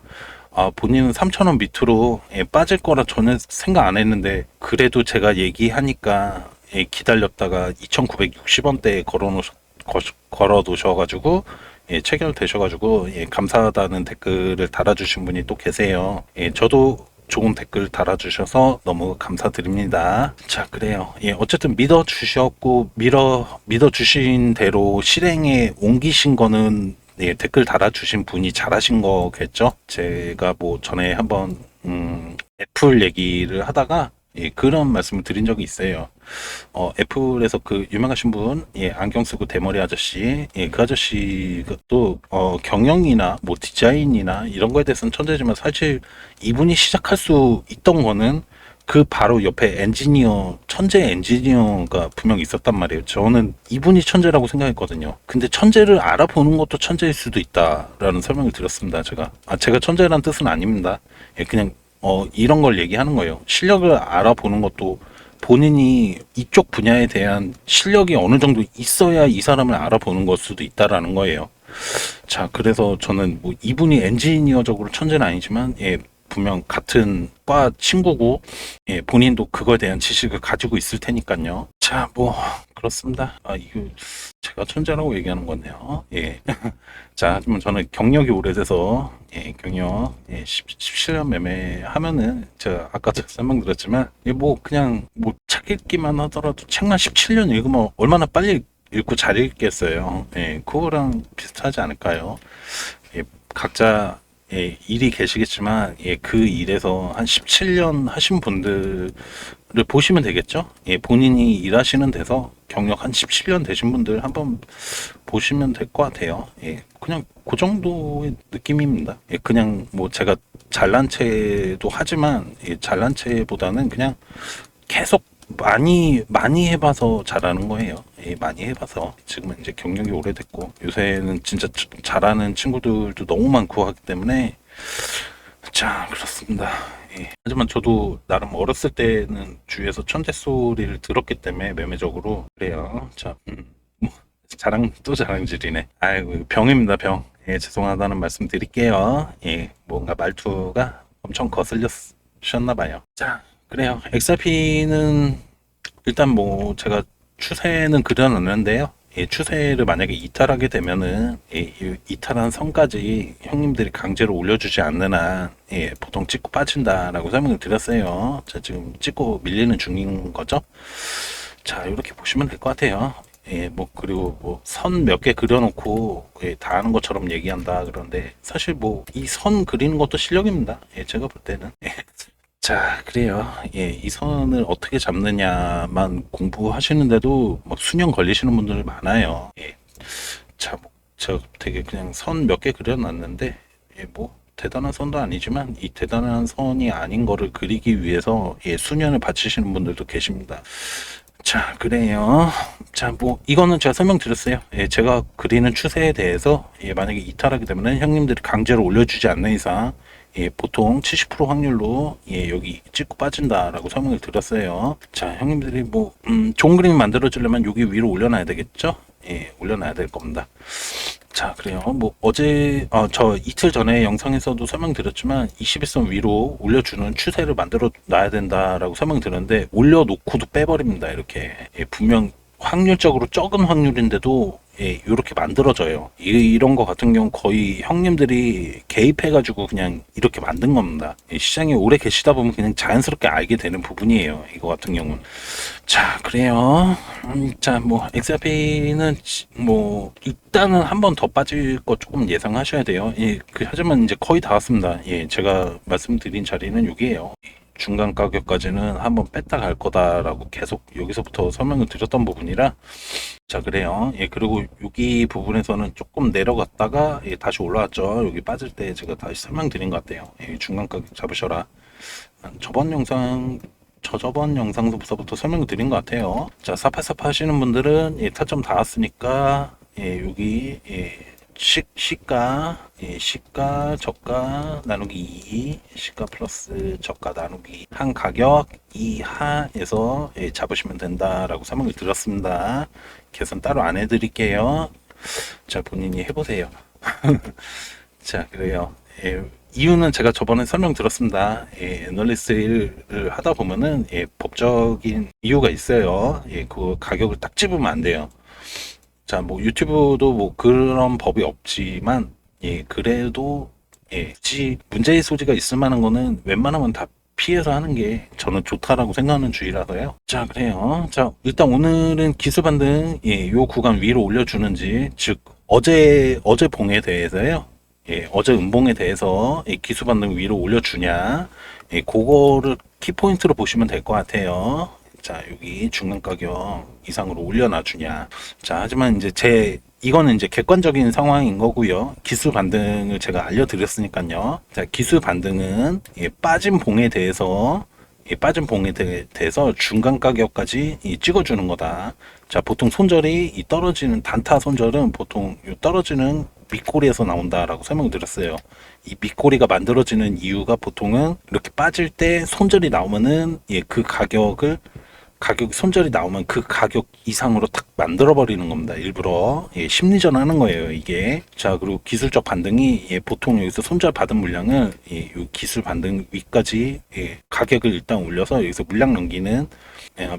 본인은 3,000원 밑으로, 예, 빠질 거라 전혀 생각 안 했는데, 그래도 제가 얘기하니까, 예, 기다렸다가 2,960원대에 걸어 놓으셔가지고, 예, 체결되셔가지고, 예, 감사하다는 댓글을 달아주신 분이 또 계세요. 예, 저도 좋은 댓글 달아주셔서 너무 감사드립니다. 자, 그래요. 예, 어쨌든 믿어주셨고, 믿어주신 대로 실행에 옮기신 거는, 예, 댓글 달아주신 분이 잘하신 거겠죠? 제가 뭐 전에 한번, 애플 얘기를 하다가, 예, 그런 말씀을 드린 적이 있어요. 애플에서 그 유명하신 분, 예, 안경 쓰고 대머리 아저씨, 예, 그 아저씨가 또, 경영이나 뭐 디자인이나 이런 거에 대해서는 천재지만 사실 이분이 시작할 수 있던 거는 그 바로 옆에 천재 엔지니어가 분명히 있었단 말이에요. 저는 이분이 천재라고 생각했거든요. 근데 천재를 알아보는 것도 천재일 수도 있다라는 설명을 드렸습니다. 제가 천재라는 뜻은 아닙니다. 예, 그냥 이런 걸 얘기하는 거예요. 실력을 알아보는 것도 본인이 이쪽 분야에 대한 실력이 어느 정도 있어야 이 사람을 알아보는 걸 수도 있다라는 거예요. 자, 그래서 저는 뭐 이분이 엔지니어적으로 천재는 아니지만, 예, 분명 같은 과 친구고, 예, 본인도 그거에 대한 지식을 가지고 있을 테니까요. 자, 뭐, 그렇습니다. 이거 제가 천재라고 얘기하는 거네요. 예. 자, 하지만 저는 경력이 오래돼서, 예, 경력, 예, 17년 매매하면은, 제가 아까도 설명드렸지만, 예, 뭐, 그냥, 뭐, 책 읽기만 하더라도 책만 17년 읽으면 얼마나 빨리 읽고 잘 읽겠어요. 예, 그거랑 비슷하지 않을까요? 예, 각자, 예, 일이 계시겠지만, 예, 그 일에서 한 17년 하신 분들을 보시면 되겠죠? 예, 본인이 일하시는 데서 경력 한 17년 되신 분들 한번 보시면 될 것 같아요. 예, 그냥 그 정도의 느낌입니다. 예, 그냥 뭐 제가 잘난 체도 하지만, 예, 잘난 체보다는 그냥 계속 많이 해봐서 잘하는 거예요. 예, 많이 해봐서. 지금은 이제 경력이 오래됐고, 요새는 진짜 잘하는 친구들도 너무 많고 하기 때문에, 자, 그렇습니다. 예. 하지만 저도 나름 어렸을 때는 주위에서 천재 소리를 들었기 때문에 매매적으로 그래요. 자, 뭐, 또 자랑질이네. 아이고, 병입니다, 병. 예, 죄송하다는 말씀 드릴게요. 예, 뭔가 말투가 엄청 거슬렸셨나봐요. 자, 그래요. XRP는 일단 뭐 제가 추세는 그려놨는데요. 예, 추세를 만약에 이탈하게 되면은, 예, 이 이탈한 선까지 형님들이 강제로 올려주지 않는 한, 예, 보통 찍고 빠진다라고 설명을 드렸어요. 자, 지금 찍고 밀리는 중인 거죠. 자, 이렇게 보시면 될 것 같아요. 예, 뭐, 그리고 뭐, 선 몇 개 그려놓고, 예, 다 아는 것처럼 얘기한다. 그런데, 사실 뭐, 이 선 그리는 것도 실력입니다. 예, 제가 볼 때는. 예. 자, 그래요. 예, 이 선을 어떻게 잡느냐만 공부하시는데도 막 수년 걸리시는 분들 많아요. 예. 자, 뭐, 제가 되게 그냥 선 몇 개 그려놨는데, 예, 뭐, 대단한 선도 아니지만, 이 대단한 선이 아닌 거를 그리기 위해서, 예, 수년을 바치시는 분들도 계십니다. 자, 그래요. 자, 뭐 이거는 제가 설명드렸어요. 예, 제가 그리는 추세에 대해서 만약에 이탈하게 되면은 형님들이 강제로 올려주지 않는 이상 보통 70% 확률로 여기 찍고 빠진다라고 설명을 드렸어요. 자, 형님들이 뭐 좋은 그림 만들어주려면 여기 위로 올려놔야 되겠죠? 올려놔야 될 겁니다. 자, 그래요. 뭐 어제 저 이틀 전에 영상에서도 설명드렸지만 21선 위로 올려주는 추세를 만들어 놔야 된다라고 설명드렸는데 올려놓고도 빼버립니다. 이렇게 분명 확률적으로 적은 확률인데도 이렇게 만들어져요. 이런 거 같은 경우 거의 형님들이 개입해가지고 그냥 이렇게 만든 겁니다. 시장에 오래 계시다 보면 그냥 자연스럽게 알게 되는 부분이에요. 이거 같은 경우는. 자, 그래요. 자, 뭐 XRP는 뭐 일단은 한 번 더 빠질 거 조금 예상하셔야 돼요. 하지만 이제 거의 다 왔습니다. 제가 말씀드린 자리는 여기에요. 중간 가격까지는 한번 뺐다 갈 거다라고 계속 여기서부터 설명을 드렸던 부분이라. 자, 그래요. 그리고 여기 부분에서는 조금 내려갔다가 다시 올라왔죠. 여기 빠질 때 제가 다시 설명드린 것 같아요. 중간 가격 잡으셔라. 저번 영상서부터 설명을 드린 것 같아요. 자, 사파사파 하시는 분들은 타점 다 왔으니까 여기 시가 저가 나누기 2, 시가 플러스 저가 나누기 한 가격 이하에서 잡으시면 된다라고 설명을 드렸습니다. 계산 따로 안 해드릴게요. 자, 본인이 해보세요. 자, 그래요. 이유는 제가 저번에 설명드렸습니다. 애널리스트를 하다 보면은 법적인 이유가 있어요. 그 가격을 딱 집으면 안 돼요. 자, 뭐 유튜브도 뭐 그런 법이 없지만 그래도 문제의 소지가 있을 만한 거는 웬만하면 다 피해서 하는 게 저는 좋다라고 생각하는 주의라서요. 자, 그래요. 자, 일단 오늘은 기술 반등 요 구간 위로 올려주는지, 즉 어제 봉에 대해서요. 어제 음봉에 대해서 기술 반등 위로 올려주냐, 그거를 키포인트로 보시면 될 것 같아요. 자, 여기 중간 가격 이상으로 올려놔주냐. 자, 하지만 이제 이거는 이제 객관적인 상황인 거고요. 기술 반등을 제가 알려드렸으니까요. 자, 기술 반등은 빠진 봉에 대해서 중간 가격까지 찍어주는 거다. 자, 보통 손절이 떨어지는 단타 손절은 보통 떨어지는 밑꼬리에서 나온다라고 설명드렸어요. 이 밑꼬리가 만들어지는 이유가 보통은 이렇게 빠질 때 손절이 나오면은 가격 손절이 나오면 그 가격 이상으로 탁 만들어 버리는 겁니다. 일부러 심리전 하는 거예요, 이게. 자, 그리고 기술적 반등이 보통 여기서 손절 받은 물량을 이 기술 반등 위까지 가격을 일단 올려서 여기서 물량 넘기는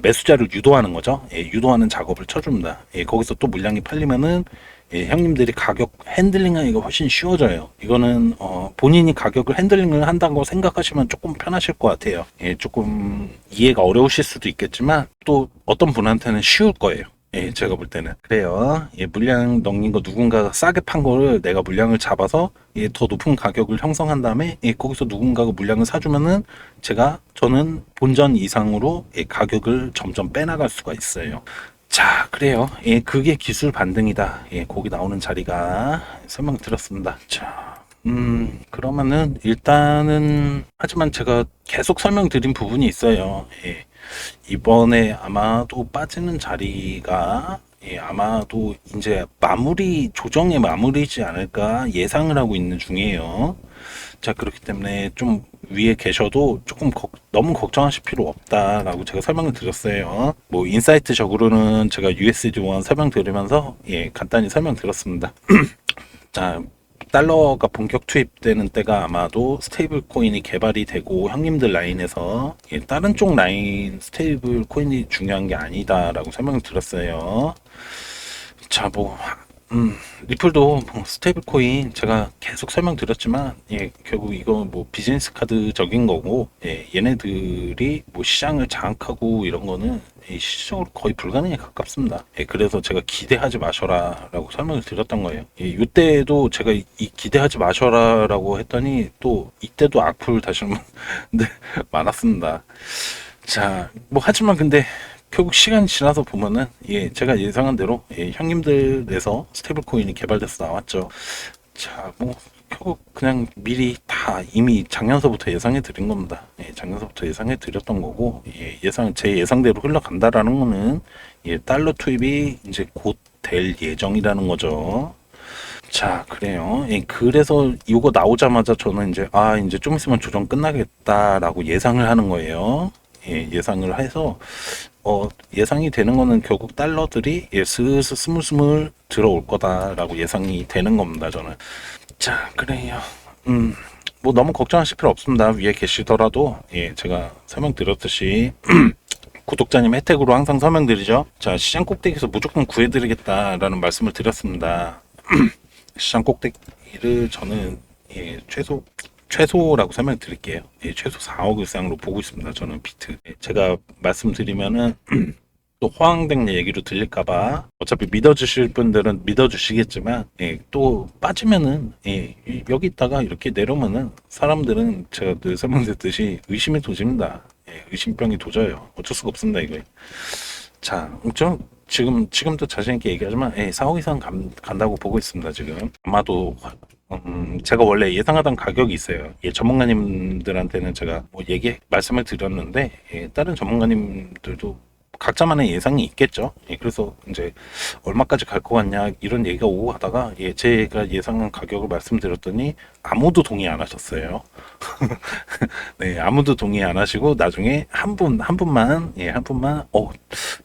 매수자를 유도하는 거죠. 유도하는 작업을 쳐줍니다. 거기서 또 물량이 팔리면은 형님들이 가격 핸들링하기가 훨씬 쉬워져요. 이거는 본인이 가격을 핸들링을 한다고 생각하시면 조금 편하실 것 같아요. 조금 이해가 어려우실 수도 있겠지만 또 어떤 분한테는 쉬울 거예요. 제가 볼 때는 그래요. 물량 넘긴 거 누군가가 싸게 판 거를 내가 물량을 잡아서 더 높은 가격을 형성한 다음에 거기서 누군가가 물량을 사주면은 저는 본전 이상으로 가격을 점점 빼나갈 수가 있어요. 자, 그래요. 그게 기술 반등이다. 거기 나오는 자리가 설명드렸습니다. 자, 그러면은 일단은 하지만 제가 계속 설명드린 부분이 있어요. 이번에 아마도 빠지는 자리가 아마도 이제 조정의 마무리지 않을까 예상을 하고 있는 중이에요. 자, 그렇기 때문에 좀 위에 계셔도 조금 너무 걱정하실 필요 없다라고 제가 설명을 드렸어요. 뭐 인사이트적으로는 제가 USD1 설명드리면서 간단히 설명드렸습니다. 자, 달러가 본격 투입되는 때가 아마도 스테이블 코인이 개발이 되고 형님들 라인에서 다른 쪽 라인 스테이블 코인이 중요한 게 아니다라고 설명을 드렸어요. 자, 뭐 리플도 뭐 스테이블 코인 제가 계속 설명드렸지만 결국 이거 뭐 비즈니스 카드적인 거고 얘네들이 뭐 시장을 장악하고 이런 거는 시적으로 거의 불가능에 가깝습니다. 그래서 제가 기대하지 마셔라 라고 설명을 드렸던 거예요. 이때도 제가 기대하지 마셔라 라고 했더니 또 이때도 악플 다시는 네, 많았습니다. 자, 뭐 하지만 근데 결국 시간이 지나서 보면은 제가 예상한 대로 형님들에서 스테이블 코인이 개발돼서 나왔죠. 자, 뭐 결국 그냥 미리 다 다 이미 작년서부터 예상해 드린 겁니다. 예, 작년서부터 예상해 드렸던 거고, 예, 제 예상대로 흘러간다라는 거는, 예, 달러 투입이 이제 곧 될 예정이라는 거죠. 자, 그래요. 예, 그래서 이거 나오자마자 저는 이제, 이제 좀 있으면 조정 끝나겠다라고 예상을 하는 거예요. 예, 예상을 해서, 예상이 되는 거는 결국 달러들이, 예, 슬슬 스물스물 들어올 거다라고 예상이 되는 겁니다, 저는. 자, 그래요. 뭐 너무 걱정하실 필요 없습니다. 위에 계시더라도, 예, 제가 설명드렸듯이, 구독자님 혜택으로 항상 설명드리죠. 자, 시장 꼭대기에서 무조건 구해드리겠다라는 말씀을 드렸습니다. 시장 꼭대기를 저는, 예, 최소라고 설명드릴게요. 예, 최소 4억 이상으로 보고 있습니다. 저는 비트. 예, 제가 말씀드리면은 또 호황된 얘기로 들릴까봐 어차피 믿어주실 분들은 믿어주시겠지만, 예, 또 빠지면은, 예, 여기 있다가 이렇게 내려오면은 사람들은 제가 늘 설명드렸듯이 의심이 도집니다. 예, 의심병이 도져요. 어쩔 수가 없습니다, 이거. 자, 지금도 자신있게 얘기하지만, 예, 4억 이상 간다고 보고 있습니다, 지금. 아마도, 제가 원래 예상하던 가격이 있어요. 예, 전문가님들한테는 제가 뭐 말씀을 드렸는데, 예, 다른 전문가님들도 각자만의 예상이 있겠죠. 예, 그래서 이제 얼마까지 갈 것 같냐 이런 얘기가 오고 하다가, 예, 제가 예상한 가격을 말씀드렸더니 아무도 동의 안 하셨어요. 네, 아무도 동의 안 하시고 나중에 한 분만, 예, 한 분만,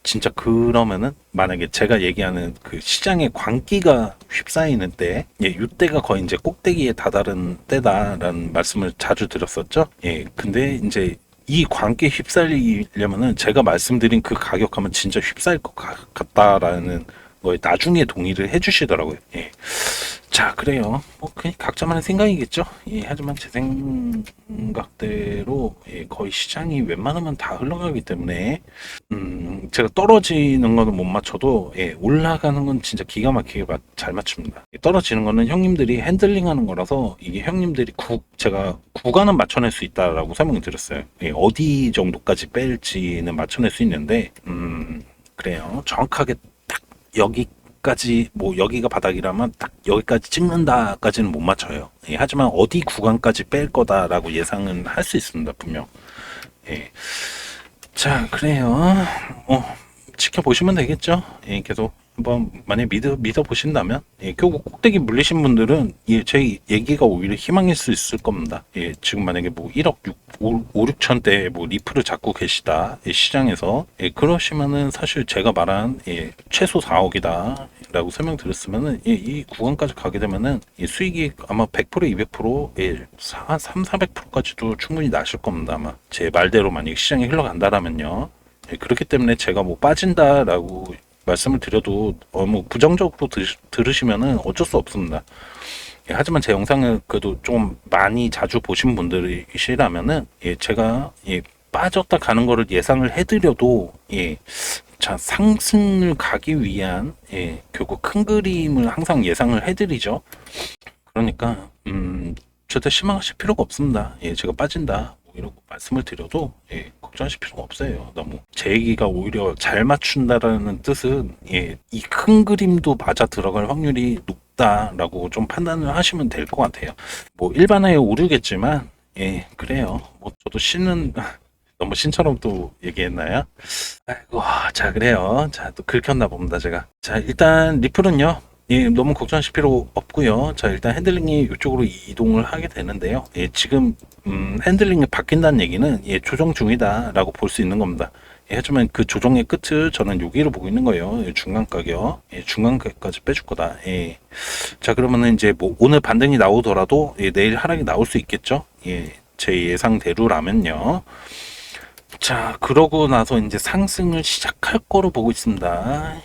진짜 그러면은 만약에 제가 얘기하는 그 시장의 광기가 휩싸이는 때, 예, 이때가 거의 이제 꼭대기에 다다른 때다라는 말씀을 자주 드렸었죠. 예, 근데 이제 이 관계에 휩쓸리려면은 제가 말씀드린 그 가격하면 진짜 휩싸일 것 같다라는 거에 나중에 동의를 해주시더라고요. 예. 자, 그래요. 뭐 그냥 각자만의 생각이겠죠. 예, 하지만 제 생각대로, 예, 거의 시장이 웬만하면 다 흘러가기 때문에, 제가 떨어지는 거는 못 맞춰도, 예, 올라가는 건 진짜 기가 막히게 잘 맞춥니다. 떨어지는 거는 형님들이 핸들링하는 거라서 이게 형님들이 제가 구간은 맞춰낼 수 있다라고 설명을 드렸어요. 예, 어디 정도까지 뺄지는 맞춰낼 수 있는데, 그래요. 정확하게 딱 여기까지, 뭐 여기가 바닥이라면 딱 여기까지 찍는다까지는 못 맞춰요. 예, 하지만 어디 구간까지 뺄 거다라고 예상은 할 수 있습니다, 분명. 예. 자, 그래요. 지켜보시면 되겠죠. 예, 계속 한번 만약 믿어보신다면, 예, 결국 꼭대기 물리신 분들은, 예, 제 얘기가 오히려 희망일 수 있을 겁니다. 예, 지금 만약에 뭐 1억 5, 6천대 뭐 리플을 잡고 계시다, 예, 시장에서, 예, 그러시면은 사실 제가 말한, 예, 최소 4억이다 라고 설명드렸으면은, 예, 이 구간까지 가게 되면은, 예, 수익이 아마 100% 200%, 예, 한 3, 400%까지도 충분히 나실 겁니다. 아마 제 말대로 만약 시장이 흘러간다라면요. 예, 그렇기 때문에 제가 뭐 빠진다라고 말씀을 드려도 뭐 부정적으로 들으시면은 어쩔 수 없습니다. 예, 하지만 제 영상을 그래도 좀 많이 자주 보신 분들이시라면은, 예, 제가, 예, 빠졌다 가는 거를 예상을 해드려도, 예, 자, 상승을 가기 위한, 예, 결국 큰 그림을 항상 예상을 해드리죠. 그러니까, 절대 실망하실 필요가 없습니다. 예, 제가 빠진다, 뭐 이러고 말씀을 드려도, 예, 걱정하실 필요가 없어요. 너무 제 얘기가 오히려 잘 맞춘다라는 뜻은, 예, 이 큰 그림도 맞아 들어갈 확률이 높다라고 좀 판단을 하시면 될 것 같아요. 뭐 일반화에 오르겠지만, 예, 그래요. 뭐 저도 신은 너무 신처럼 또 얘기했나요? 아이고, 자, 그래요. 자, 또 긁혔나 봅니다, 제가. 자, 일단 리플은요, 예, 너무 걱정하실 필요 없고요. 자, 일단 핸들링이 이쪽으로 이동을 하게 되는데요. 예, 지금 핸들링이 바뀐다는 얘기는, 예, 조정 중이다라고 볼 수 있는 겁니다. 예, 하지만 그 조정의 끝을 저는 여기로 보고 있는 거예요. 예, 중간 가격, 예, 중간 가격까지 빼줄 거다. 예. 자, 그러면은 이제 뭐 오늘 반등이 나오더라도, 예, 내일 하락이 나올 수 있겠죠. 예, 제 예상대로라면요. 자, 그러고 나서 이제 상승을 시작할 거로 보고 있습니다.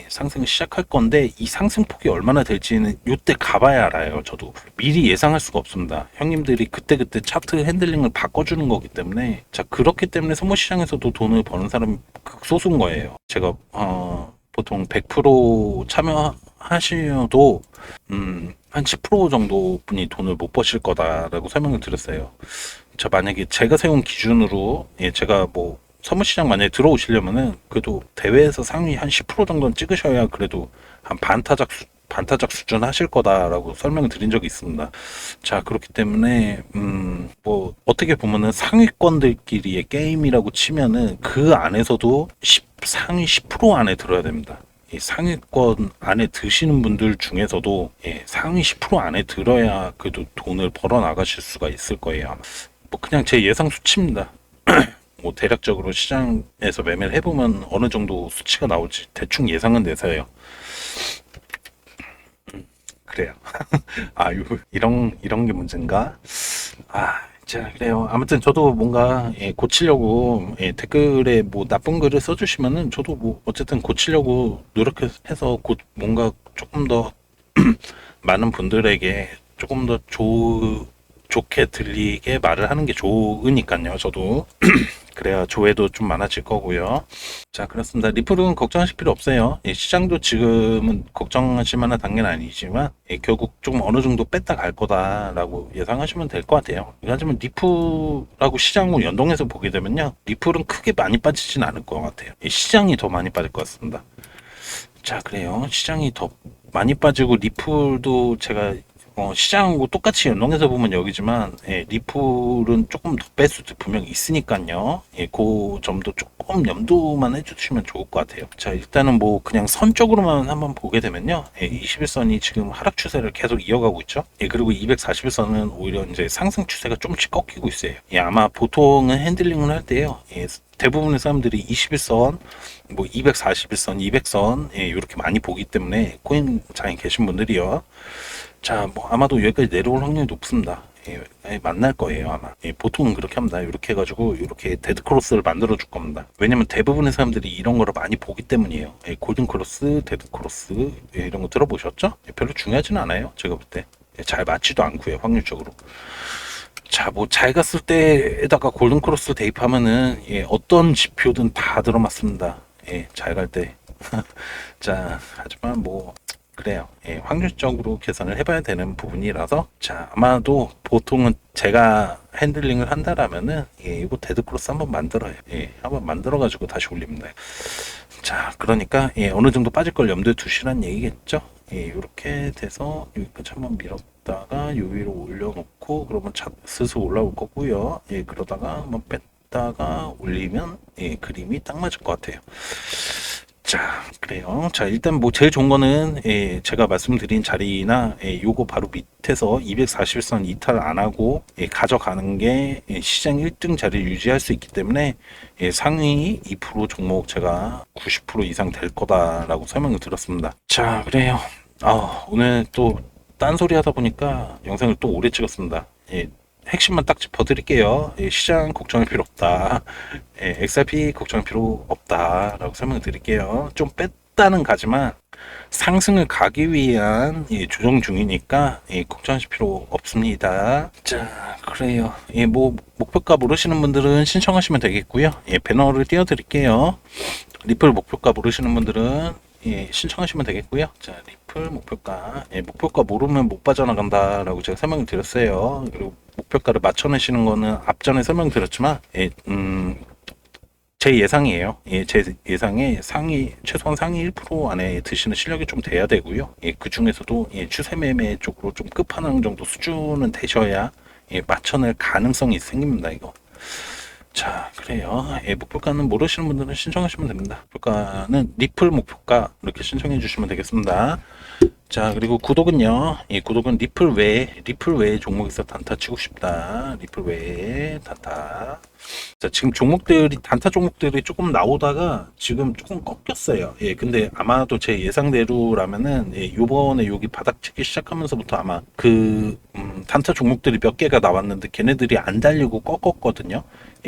상승을 시작할 건데 이 상승폭이 얼마나 될지는 이때 가봐야 알아요. 저도 미리 예상할 수가 없습니다. 형님들이 그때그때 차트 핸들링을 바꿔주는 거기 때문에, 자, 그렇기 때문에 선물시장에서도 돈을 버는 사람이 극소수인 거예요. 제가 보통 100% 참여하셔도 한 10% 정도 분이 돈을 못 버실 거다라고 설명을 드렸어요. 자, 만약에 제가 세운 기준으로, 예, 제가 뭐 선물시장 만약에 들어오시려면은 그래도 대회에서 상위 한 10% 정도는 찍으셔야 그래도 한 반타작 반타작 수준 하실 거다라고 설명을 드린 적이 있습니다. 자, 그렇기 때문에 뭐 어떻게 보면은 상위권들끼리의 게임이라고 치면은 그 안에서도 상위 10% 안에 들어야 됩니다. 이 상위권 안에 드시는 분들 중에서도 상위 10% 안에 들어야 그래도 돈을 벌어 나가실 수가 있을 거예요. 뭐 그냥 제 예상 수치입니다. 뭐 대략적으로 시장에서 매매를 해보면 어느 정도 수치가 나올지 대충 예상은 내서요. 그래요. 아, 이런 게 문제인가? 아, 자, 그래요. 아무튼 저도 뭔가 고치려고 댓글에 뭐 나쁜 글을 써주시면은 저도 뭐 어쨌든 고치려고 노력해서 뭔가 조금 더 많은 분들에게 조금 더 좋게 들리게 말을 하는 게 좋으니까요. 저도 그래야 조회도 좀 많아질 거고요. 자, 그렇습니다. 리플은 걱정하실 필요 없어요. 시장도 지금은 걱정하실 만한 단계는 아니지만 결국 좀 어느 정도 뺐다 갈 거다라고 예상하시면 될 것 같아요. 하지만 리플하고 시장을 연동해서 보게 되면요, 리플은 크게 많이 빠지진 않을 것 같아요. 시장이 더 많이 빠질 것 같습니다. 자, 그래요. 시장이 더 많이 빠지고 리플도 제가 시장하고 똑같이 연동해서 보면 여기지만 리플은 조금 더 뺄 수도 분명히 있으니까요. 그 점도 조금 염두만 해주시면 좋을 것 같아요. 자, 일단은 뭐 그냥 선적으로만 한번 보게 되면요, 21선이 지금 하락 추세를 계속 이어가고 있죠. 그리고 241선은 오히려 이제 상승 추세가 조금씩 꺾이고 있어요. 아마 보통은 핸들링을 할 때요, 대부분의 사람들이 21선, 뭐 241선, 200선 이렇게 많이 보기 때문에 코인장에 계신 분들이요. 자, 뭐 아마도 여기까지 내려올 확률이 높습니다. 만날 거예요, 아마. 보통은 그렇게 합니다. 이렇게 해가지고 이렇게 데드 크로스를 만들어 줄 겁니다. 왜냐면 대부분의 사람들이 이런 거를 많이 보기 때문이에요. 골든 크로스, 데드 크로스 이런 거 들어보셨죠? 별로 중요하지는 않아요, 제가 볼 때. 잘 맞지도 않고요, 확률적으로. 자, 뭐 잘 갔을 때에다가 골든 크로스 대입하면은 어떤 지표든 다 들어맞습니다. 잘 갈 때. 자, 하지만 뭐 그래요. 확률적으로 계산을 해봐야 되는 부분이라서, 자, 아마도 보통은 제가 핸들링을 한다라면은 이거 데드 크로스 한번 만들어요. 한번 만들어가지고 다시 올립니다. 자, 그러니까 어느 정도 빠질 걸 염두에 두시란 얘기겠죠. 이렇게 돼서 여기까지 한번 밀었다가 요 위로 올려놓고 그러면 스스 올라올 거고요. 그러다가 한번 뺐다가 올리면 그림이 딱 맞을 것 같아요. 자, 그래요. 자, 일단 뭐 제일 좋은 거는 제가 말씀드린 자리나 요거 바로 밑에서 241선 이탈 안 하고 가져가는 게 시장 1등 자리를 유지할 수 있기 때문에 상위 2% 종목 제가 90% 이상 될 거다라고 설명을 드렸습니다. 자, 그래요. 아, 오늘 또 딴소리 하다 보니까 영상을 또 오래 찍었습니다. 핵심만 딱 짚어드릴게요. 시장 걱정할 필요 없다. XRP 걱정할 필요 없다라고 설명을 드릴게요. 좀 뺐다는 가지만 상승을 가기 위한 조정 중이니까 걱정하실 필요 없습니다. 자, 그래요. 뭐 목표가 모르시는 분들은 신청하시면 되겠고요. 배너를 띄워드릴게요. 리플 목표가 모르시는 분들은 신청하시면 되겠고요. 자, 리플 목표가 목표가 모르면 못 빠져나간다라고 제가 설명을 드렸어요. 그리고 목표가를 맞춰내시는 거는 앞전에 설명드렸지만 제 예상이에요. 제 예상에 최소한 상위 1% 안에 드시는 실력이 좀 돼야 되고요. 그 중에서도 추세 매매 쪽으로 좀 끝판왕 정도 수준은 되셔야 맞춰낼 가능성이 생깁니다. 이거. 자, 그래요. 목표가는 모르시는 분들은 신청하시면 됩니다. 목표가는 리플 목표가 이렇게 신청해 주시면 되겠습니다. 자, 그리고 구독은요. 구독은 리플 외에 종목에서 단타 치고 싶다. 리플 외에 단타. 자, 지금 단타 종목들이 조금 나오다가 지금 조금 꺾였어요. 근데 아마도 제 예상대로라면은, 요번에 여기 바닥 치기 시작하면서부터 아마 단타 종목들이 몇 개가 나왔는데 걔네들이 안 달리고 꺾었거든요.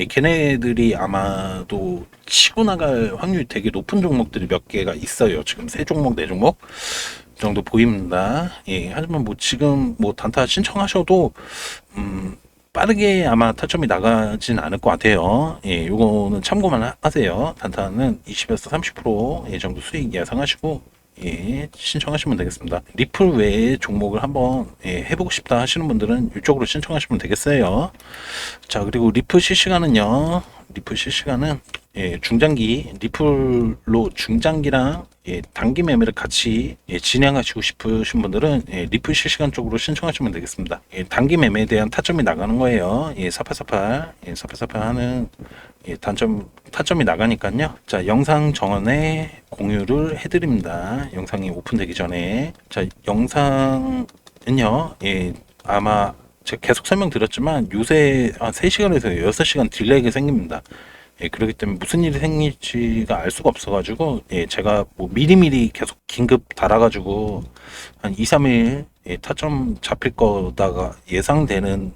걔네들이 아마도 치고 나갈 확률이 되게 높은 종목들이 몇 개가 있어요. 지금 세 종목, 네 종목 정도 보입니다. 하지만 뭐 지금 뭐 단타 신청하셔도 빠르게 아마 타점이 나가진 않을 것 같아요. 요거는 참고만 하세요. 단타는 20에서 30% 정도 수익 예상하시고 신청하시면 되겠습니다. 리플 외에 종목을 한번 해보고 싶다 하시는 분들은 이쪽으로 신청하시면 되겠어요. 자, 그리고 리플 실시간은요. 리플 실시간은 중장기 리플로 중장기랑 단기 매매를 같이 진행하시고 싶으신 분들은 리플 실시간 쪽으로 신청하시면 되겠습니다. 단기 매매에 대한 타점이 나가는 거예요. 4848, 4848 하는 타점이 나가니까요. 자, 영상 전에 공유를 해드립니다. 영상이 오픈되기 전에. 자, 영상은요, 아마 제가 계속 설명드렸지만 요새 한 3시간에서 6시간 딜레이가 생깁니다. 그렇기 때문에 무슨 일이 생길지가 알 수가 없어가지고, 제가 뭐 미리미리 계속 긴급 달아가지고, 한 2, 3일, 타점 잡힐 거다가 예상되는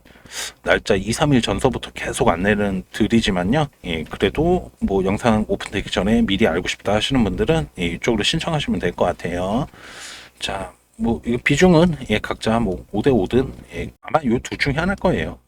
날짜 2, 3일 전서부터 계속 안내는 드리지만요. 그래도 뭐 영상 오픈되기 전에 미리 알고 싶다 하시는 분들은 이쪽으로 신청하시면 될 것 같아요. 자, 뭐 이거 비중은 각자 뭐 5대 5든 아마 요 둘 중에 하나일 거예요.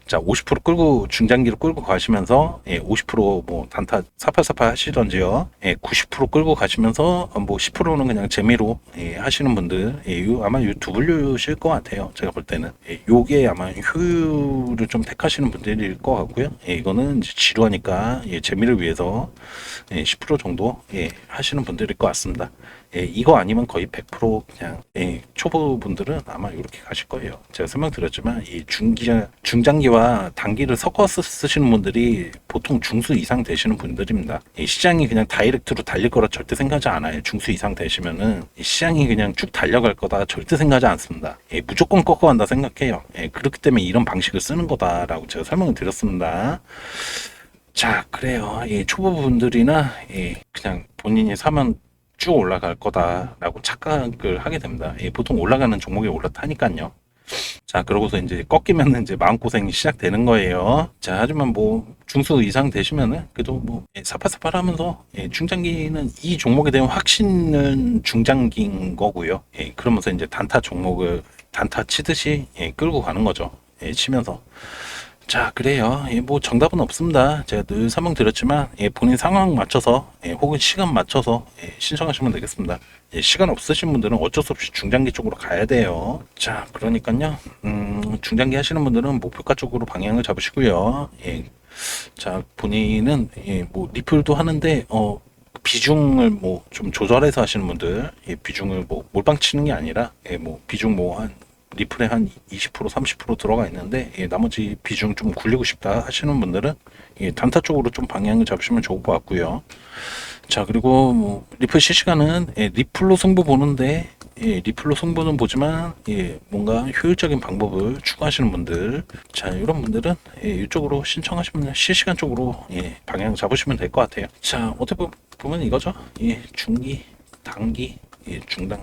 자, 50% 끌고 중장기로 끌고 가시면서 50%뭐 단타 사팔사팔 하시던지요. 90% 끌고 가시면서 뭐 10%는 그냥 재미로 하시는 분들 아마 요 두 분류실 것 같아요. 제가 볼 때는 요게 아마 효율을 좀 택하시는 분들일 것 같고요. 이거는 이제 지루하니까 재미를 위해서 10% 정도 하시는 분들일 것 같습니다. 이거 아니면 거의 100% 그냥 초보분들은 아마 이렇게 가실 거예요. 제가 설명드렸지만 이 중장기와 단기를 섞어서 쓰시는 분들이 보통 중수 이상 되시는 분들입니다. 시장이 그냥 다이렉트로 달릴 거라 절대 생각하지 않아요. 중수 이상 되시면은 시장이 그냥 쭉 달려갈 거다 절대 생각하지 않습니다. 무조건 꺾어간다 생각해요. 그렇기 때문에 이런 방식을 쓰는 거다라고 제가 설명을 드렸습니다. 자, 그래요. 초보분들이나 그냥 본인이 사면 쭉 올라갈 거다라고 착각을 하게 됩니다. 보통 올라가는 종목이 올라타니까요. 자, 그러고서 이제 꺾이면은 이제 마음고생이 시작되는 거예요. 자, 하지만 뭐 중수 이상 되시면은 그래도 뭐 사팔사팔 하면서 중장기는 이 종목에 대한 확신은 중장기인 거고요. 그러면서 이제 단타 종목을 단타 치듯이 끌고 가는 거죠. 치면서. 자, 그래요. 뭐 정답은 없습니다. 제가 늘 설명드렸지만 본인 상황 맞춰서 혹은 시간 맞춰서 신청하시면 되겠습니다. 시간 없으신 분들은 어쩔 수 없이 중장기 쪽으로 가야 돼요. 자, 그러니까요. 중장기 하시는 분들은 목표가 쪽으로 방향을 잡으시고요. 자, 본인은 뭐 리플도 하는데 비중을 뭐 좀 조절해서 하시는 분들, 비중을 뭐 몰빵 치는 게 아니라 뭐 비중 뭐 한 리플에 한 20% 30% 들어가 있는데 나머지 비중 좀 굴리고 싶다 하시는 분들은 단타 쪽으로 좀 방향을 잡으시면 좋을 것 같고요. 자, 그리고 뭐 리플 실시간은 리플로 승부 보는데 리플로 승부는 보지만 뭔가 효율적인 방법을 추구하시는 분들, 자, 이런 분들은 이쪽으로 신청하시면 실시간 쪽으로 방향 잡으시면 될 것 같아요. 자, 어떻게 보면 이거죠. 중기, 단기, 중단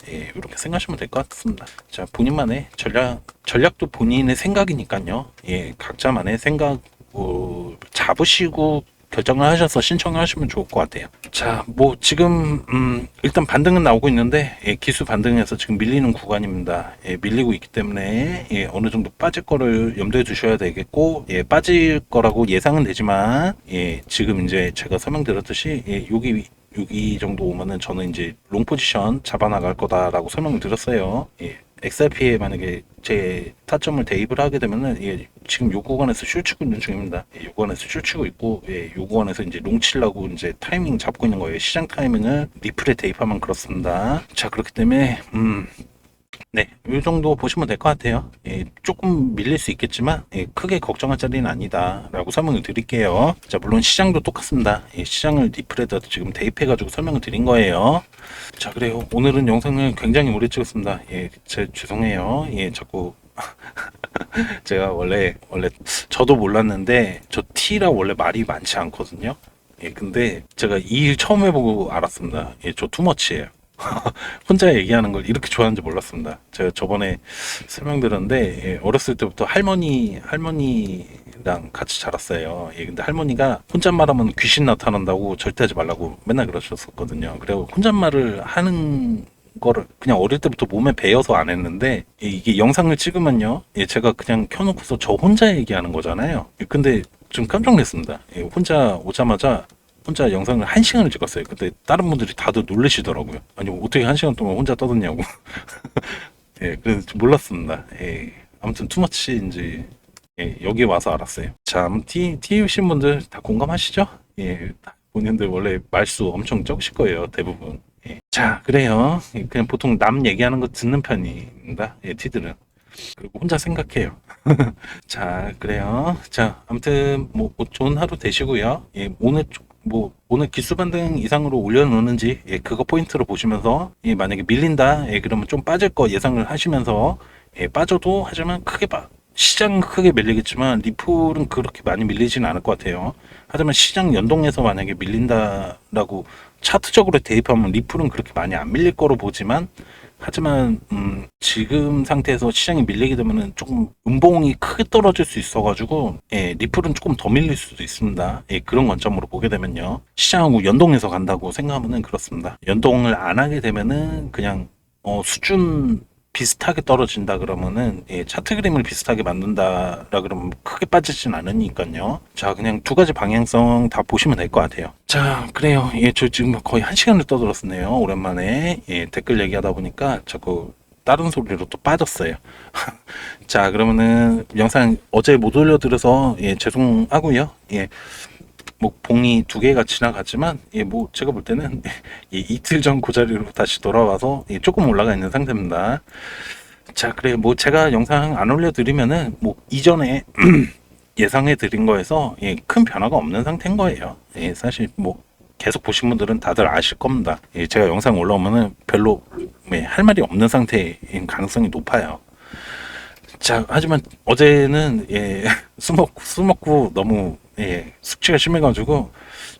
이렇게 생각하시면 될 것 같습니다. 자, 본인만의 전략도 본인의 생각이니까요. 각자만의 생각 잡으시고 결정을 하셔서 신청을 하시면 좋을 것 같아요. 자, 뭐 지금 일단 반등은 나오고 있는데 기술 반등에서 지금 밀리는 구간입니다. 밀리고 있기 때문에 어느 정도 빠질 거를 염두에 두셔야 되겠고 빠질 거라고 예상은 되지만 지금 이제 제가 설명드렸듯이 여기 정도 오면은 저는 이제 롱 포지션 잡아 나갈 거다라고 설명을 드렸어요. XRP에 만약에 제 타점을 대입을 하게 되면은 지금 요 구간에서 숏 치고 있는 중입니다. 요 구간에서 숏 치고 있고 요 구간에서 이제 롱 치려고 이제 타이밍 잡고 있는 거예요. 시장 타이밍을 리플에 대입하면 그렇습니다. 자, 그렇기 때문에 네, 이 정도 보시면 될 것 같아요. 조금 밀릴 수 있겠지만 크게 걱정할 자리는 아니다라고 설명을 드릴게요. 자, 물론 시장도 똑같습니다. 시장을 리플에다 지금 대입해가지고 설명을 드린 거예요. 자, 그래요. 오늘은 영상을 굉장히 오래 찍었습니다. 죄송해요. 자꾸 제가 원래 저도 몰랐는데 저 T라 원래 말이 많지 않거든요. 근데 제가 이 일 처음 해보고 알았습니다. 저 투머치예요. 혼자 얘기하는 걸 이렇게 좋아하는지 몰랐습니다. 제가 저번에 설명드렸는데 어렸을 때부터 할머니랑 같이 자랐어요. 근데 할머니가 혼잣말하면 귀신 나타난다고 절대 하지 말라고 맨날 그러셨었거든요. 그리고 혼잣말을 하는 거를 그냥 어릴 때부터 몸에 배어서 안 했는데 이게 영상을 찍으면요, 제가 그냥 켜놓고서 저 혼자 얘기하는 거잖아요. 근데 좀 깜짝 놀랐습니다. 혼자 오자마자 혼자 영상을 1시간을 찍었어요. 근데 다른 분들이 다들 놀라시더라고요. 아니, 어떻게 1시간 동안 혼자 떠드냐고. 그래서 몰랐습니다. 아무튼 투머치인지 예, 여기 와서 알았어요. 참, TU신 분들 다 공감하시죠? 예, 본인들 원래 말수 엄청 적으실 거예요, 대부분. 예. 자, 그래요. 예, 그냥 보통 남 얘기하는 거 듣는 편입니다. 예, T들은. 그리고 혼자 생각해요. 자, 그래요. 자, 아무튼 뭐 좋은 하루 되시고요. 예, 오늘 기수 반등 이상으로 올려놓는지 예, 그거 포인트로 보시면서 예, 만약에 밀린다 예, 그러면 좀 빠질 거 예상을 하시면서 예, 빠져도 하지만 시장 크게 밀리겠지만 리플은 그렇게 많이 밀리지는 않을 것 같아요. 하지만 시장 연동해서 만약에 밀린다라고 차트적으로 대입하면 리플은 그렇게 많이 안 밀릴 거로 보지만 하지만 지금 상태에서 시장이 밀리게 되면은 조금 음봉이 크게 떨어질 수 있어가지고 예, 리플은 조금 더 밀릴 수도 있습니다. 예, 그런 관점으로 보게 되면요, 시장하고 연동해서 간다고 생각하면은 그렇습니다. 연동을 안 하게 되면은 그냥 수준 비슷하게 떨어진다 그러면은 예, 차트 그림을 비슷하게 만든다라 그러면 크게 빠지진 않으니까요. 자, 그냥 두 가지 방향성 다 보시면 될 것 같아요. 자, 그래요. 예, 저 지금 거의 한 시간을 떠들었네요. 오랜만에 예, 댓글 얘기하다 보니까 자꾸 다른 소리로 또 빠졌어요. 자, 그러면은 영상 어제 못 올려드려서 예, 죄송하고요. 예, 뭐 봉이 두 개가 지나갔지만 예, 뭐 제가 볼 때는 예, 이틀 전 그 자리로 다시 돌아와서 예, 조금 올라가 있는 상태입니다. 자, 그래 뭐 제가 영상 안 올려드리면은 뭐 이전에 예상해 드린 거에서 예, 큰 변화가 없는 상태인 거예요. 예, 사실 뭐 계속 보신 분들은 다들 아실 겁니다. 예, 제가 영상 올라오면은 별로 예, 할 말이 없는 상태인 가능성이 높아요. 자, 하지만 어제는 예, 술 먹고 너무 예, 숙취가 심해가지고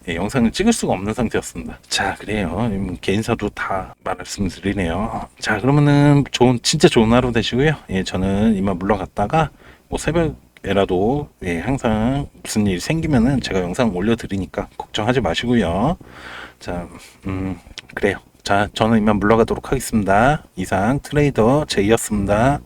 예, 영상을 찍을 수가 없는 상태였습니다. 자, 그래요. 개인사도 다 말씀드리네요. 자, 그러면은 진짜 좋은 하루 되시고요. 예, 저는 이만 물러갔다가 뭐 새벽에라도 예, 항상 무슨 일 생기면은 제가 영상 올려드리니까 걱정하지 마시고요. 자, 그래요. 자, 저는 이만 물러가도록 하겠습니다. 이상 트레이더 제이였습니다.